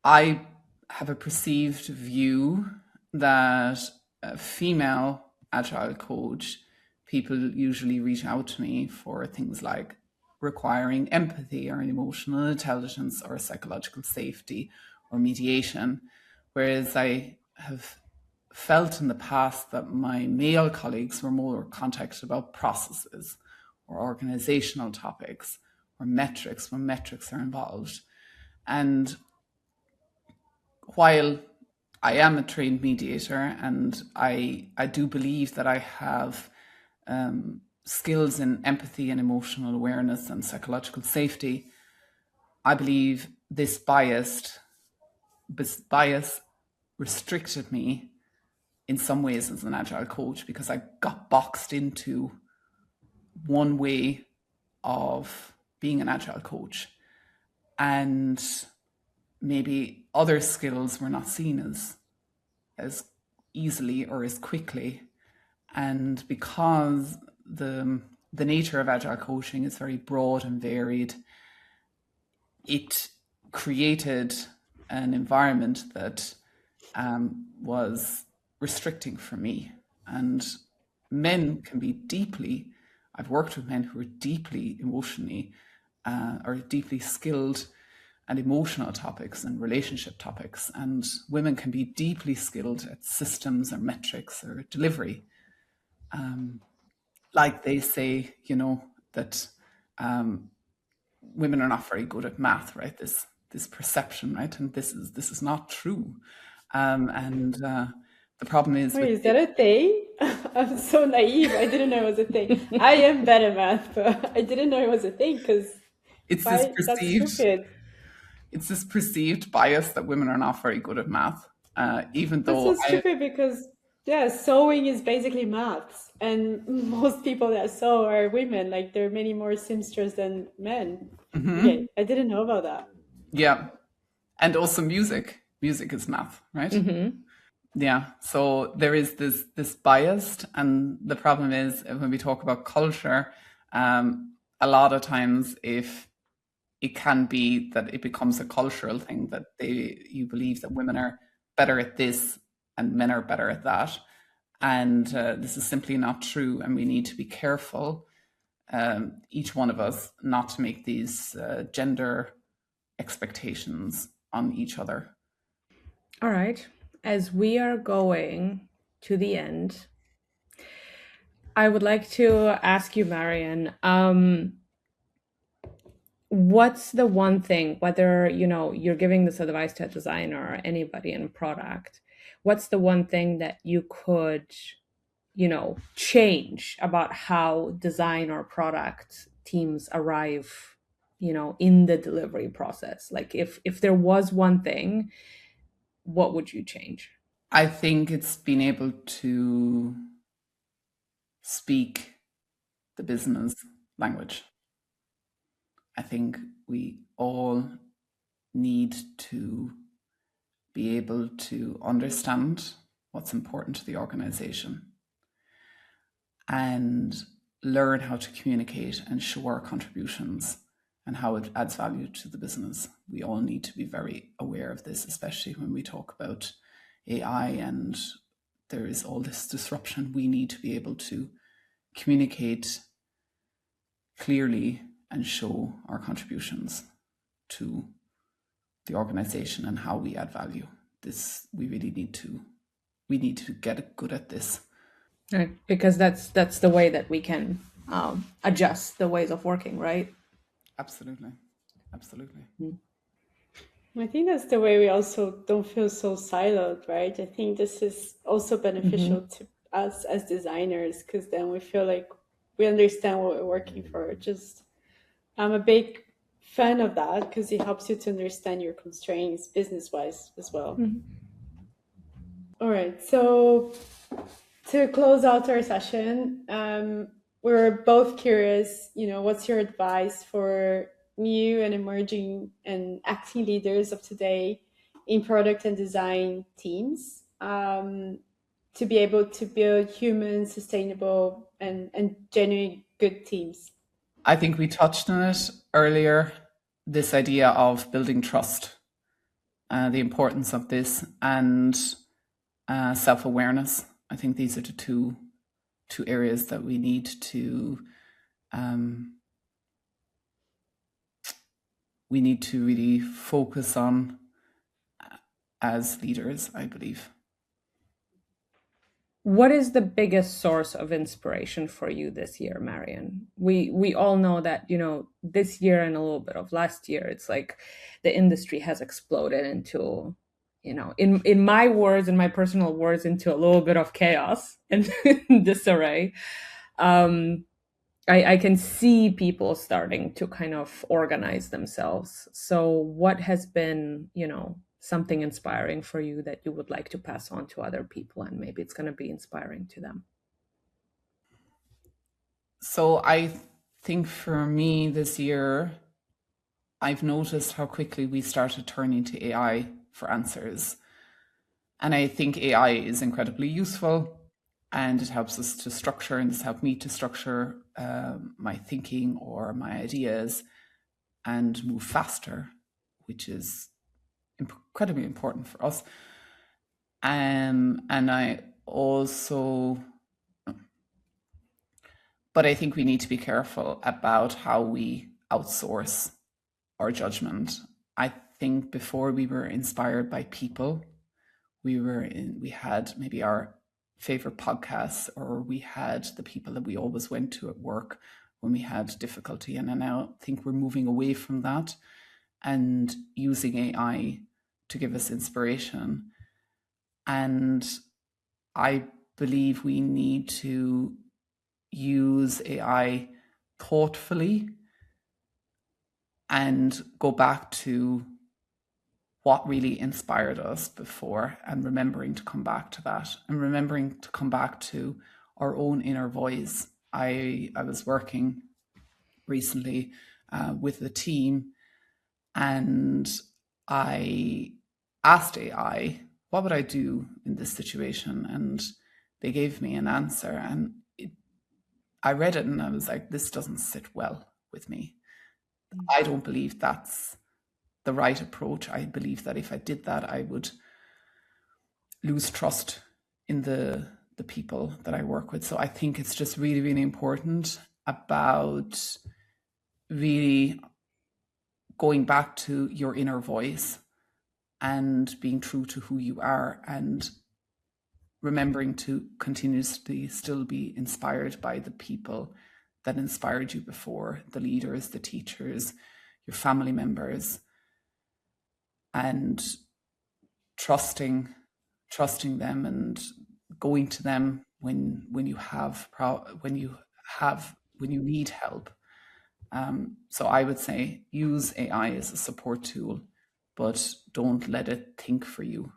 Speaker 3: I have a perceived view that a female agile coach, people usually reach out to me for things like requiring empathy or emotional intelligence or psychological safety or mediation, whereas I have felt in the past that my male colleagues were more contacted about processes or organizational topics or metrics when metrics are involved. And while I am a trained mediator and I do believe that I have skills in empathy and emotional awareness and psychological safety, I believe this bias restricted me in some ways as an agile coach, because I got boxed into one way of being an agile coach, and maybe other skills were not seen as easily or as quickly. And because the nature of agile coaching is very broad and varied, it created an environment that was restricting for me. And men can be I've worked with men who are deeply emotionally or deeply skilled and emotional topics and relationship topics, and women can be deeply skilled at systems or metrics or delivery. Like they say, that women are not very good at math, right? This perception, right? And this is not true. And the problem is,
Speaker 2: wait, is that a thing? I'm so naive. I didn't know it was a thing. I am bad at math, but I didn't know it was a thing, because
Speaker 3: it's this perceived bias that women are not very good at math, even though
Speaker 2: that's so stupid, because sewing is basically maths, and most people that sew are women. Like, there are many more seamsters than men. Okay, I didn't know about that.
Speaker 3: Yeah, and also music is math, right? Yeah, so there is this bias, and the problem is when we talk about culture, a lot of times if it can be that it becomes a cultural thing, that you believe that women are better at this and men are better at that. And this is simply not true. And we need to be careful, each one of us, not to make these gender expectations on each other.
Speaker 1: All right. As we are going to the end, I would like to ask you, Marion, what's the one thing, whether you're giving this advice to a designer or anybody in product, what's the one thing that you could change about how design or product teams arrive in the delivery process? Like, if there was one thing, what would you change?
Speaker 3: I think it's being able to speak the business language. I think we all need to be able to understand what's important to the organization and learn how to communicate and show our contributions and how it adds value to the business. We all need to be very aware of this, especially when we talk about AI and there is all this disruption. We need to be able to communicate clearly and show our contributions to the organization and how we add value. This we really need to get good at this.
Speaker 1: Right, because that's the way that we can adjust the ways of working, right?
Speaker 3: Absolutely.
Speaker 2: I think that's the way we also don't feel so siloed, right? I think this is also beneficial to us as designers, because then we feel like we understand what we're working for. I'm a big fan of that because it helps you to understand your constraints business-wise as well. All right, so to close out our session, we're both curious, what's your advice for new and emerging and acting leaders of today in product and design teams to be able to build human, sustainable, and genuinely good teams?
Speaker 3: I think we touched on it earlier, this idea of building trust, the importance of this, and self-awareness. I think these are the two areas that we need to really focus on as leaders, I believe.
Speaker 1: What is the biggest source of inspiration for you this year, Marion? We all know that, this year and a little bit of last year, it's like the industry has exploded into, in my words, in my personal words, into a little bit of chaos and disarray. I can see people starting to kind of organize themselves. So what has been, something inspiring for you that you would like to pass on to other people, and maybe it's going to be inspiring to them?
Speaker 3: So I think for me this year, I've noticed how quickly we started turning to AI for answers. And I think AI is incredibly useful and it helps us to structure, and it's helped me to structure my thinking or my ideas and move faster, which is incredibly important for us. And I also, but I think we need to be careful about how we outsource our judgment. I think before we were inspired by people, we had maybe our favorite podcasts, or we had the people that we always went to at work when we had difficulty. And I now think we're moving away from that and using AI to give us inspiration. And I believe we need to use AI thoughtfully and go back to what really inspired us before, and remembering to come back to that, and remembering to come back to our own inner voice. I was working recently with a team, and I asked AI, what would I do in this situation? And they gave me an answer, and I read it and I was like, this doesn't sit well with me. I don't believe that's the right approach. I believe that if I did that, I would lose trust in the people that I work with. So I think it's just really, really important about really going back to your inner voice and being true to who you are, and remembering to continuously still be inspired by the people that inspired you before, the leaders, the teachers, your family members, and trusting them and going to them when you need help. So I would say use AI as a support tool, but don't let it think for you.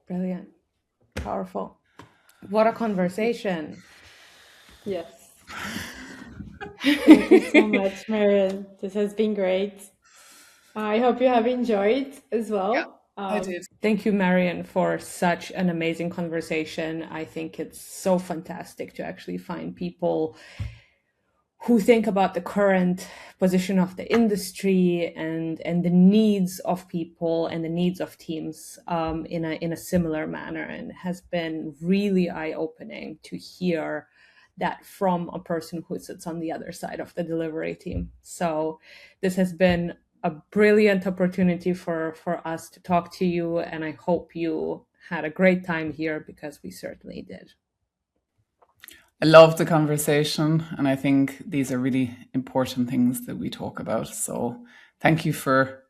Speaker 1: Brilliant. Powerful. What a conversation.
Speaker 2: Yes. Thank you so much, Marion. This has been great. I hope you have enjoyed as well.
Speaker 3: I did.
Speaker 1: Thank you, Marion, for such an amazing conversation. I think it's so fantastic to actually find people who think about the current position of the industry and the needs of people and the needs of teams in a similar manner, and it has been really eye-opening to hear that from a person who sits on the other side of the delivery team. So this has been a brilliant opportunity for us to talk to you, and I hope you had a great time here, because we certainly did.
Speaker 3: I love the conversation, and I think these are really important things that we talk about. So thank you for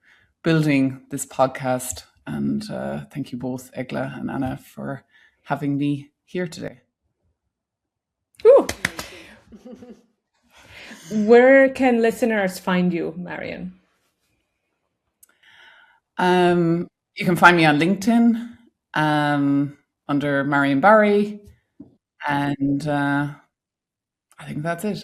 Speaker 3: building this podcast, and thank you both, Egle and Anna, for having me here today.
Speaker 1: Where can listeners find you, Marion?
Speaker 3: You can find me on LinkedIn under Marion Barry, and I think that's it.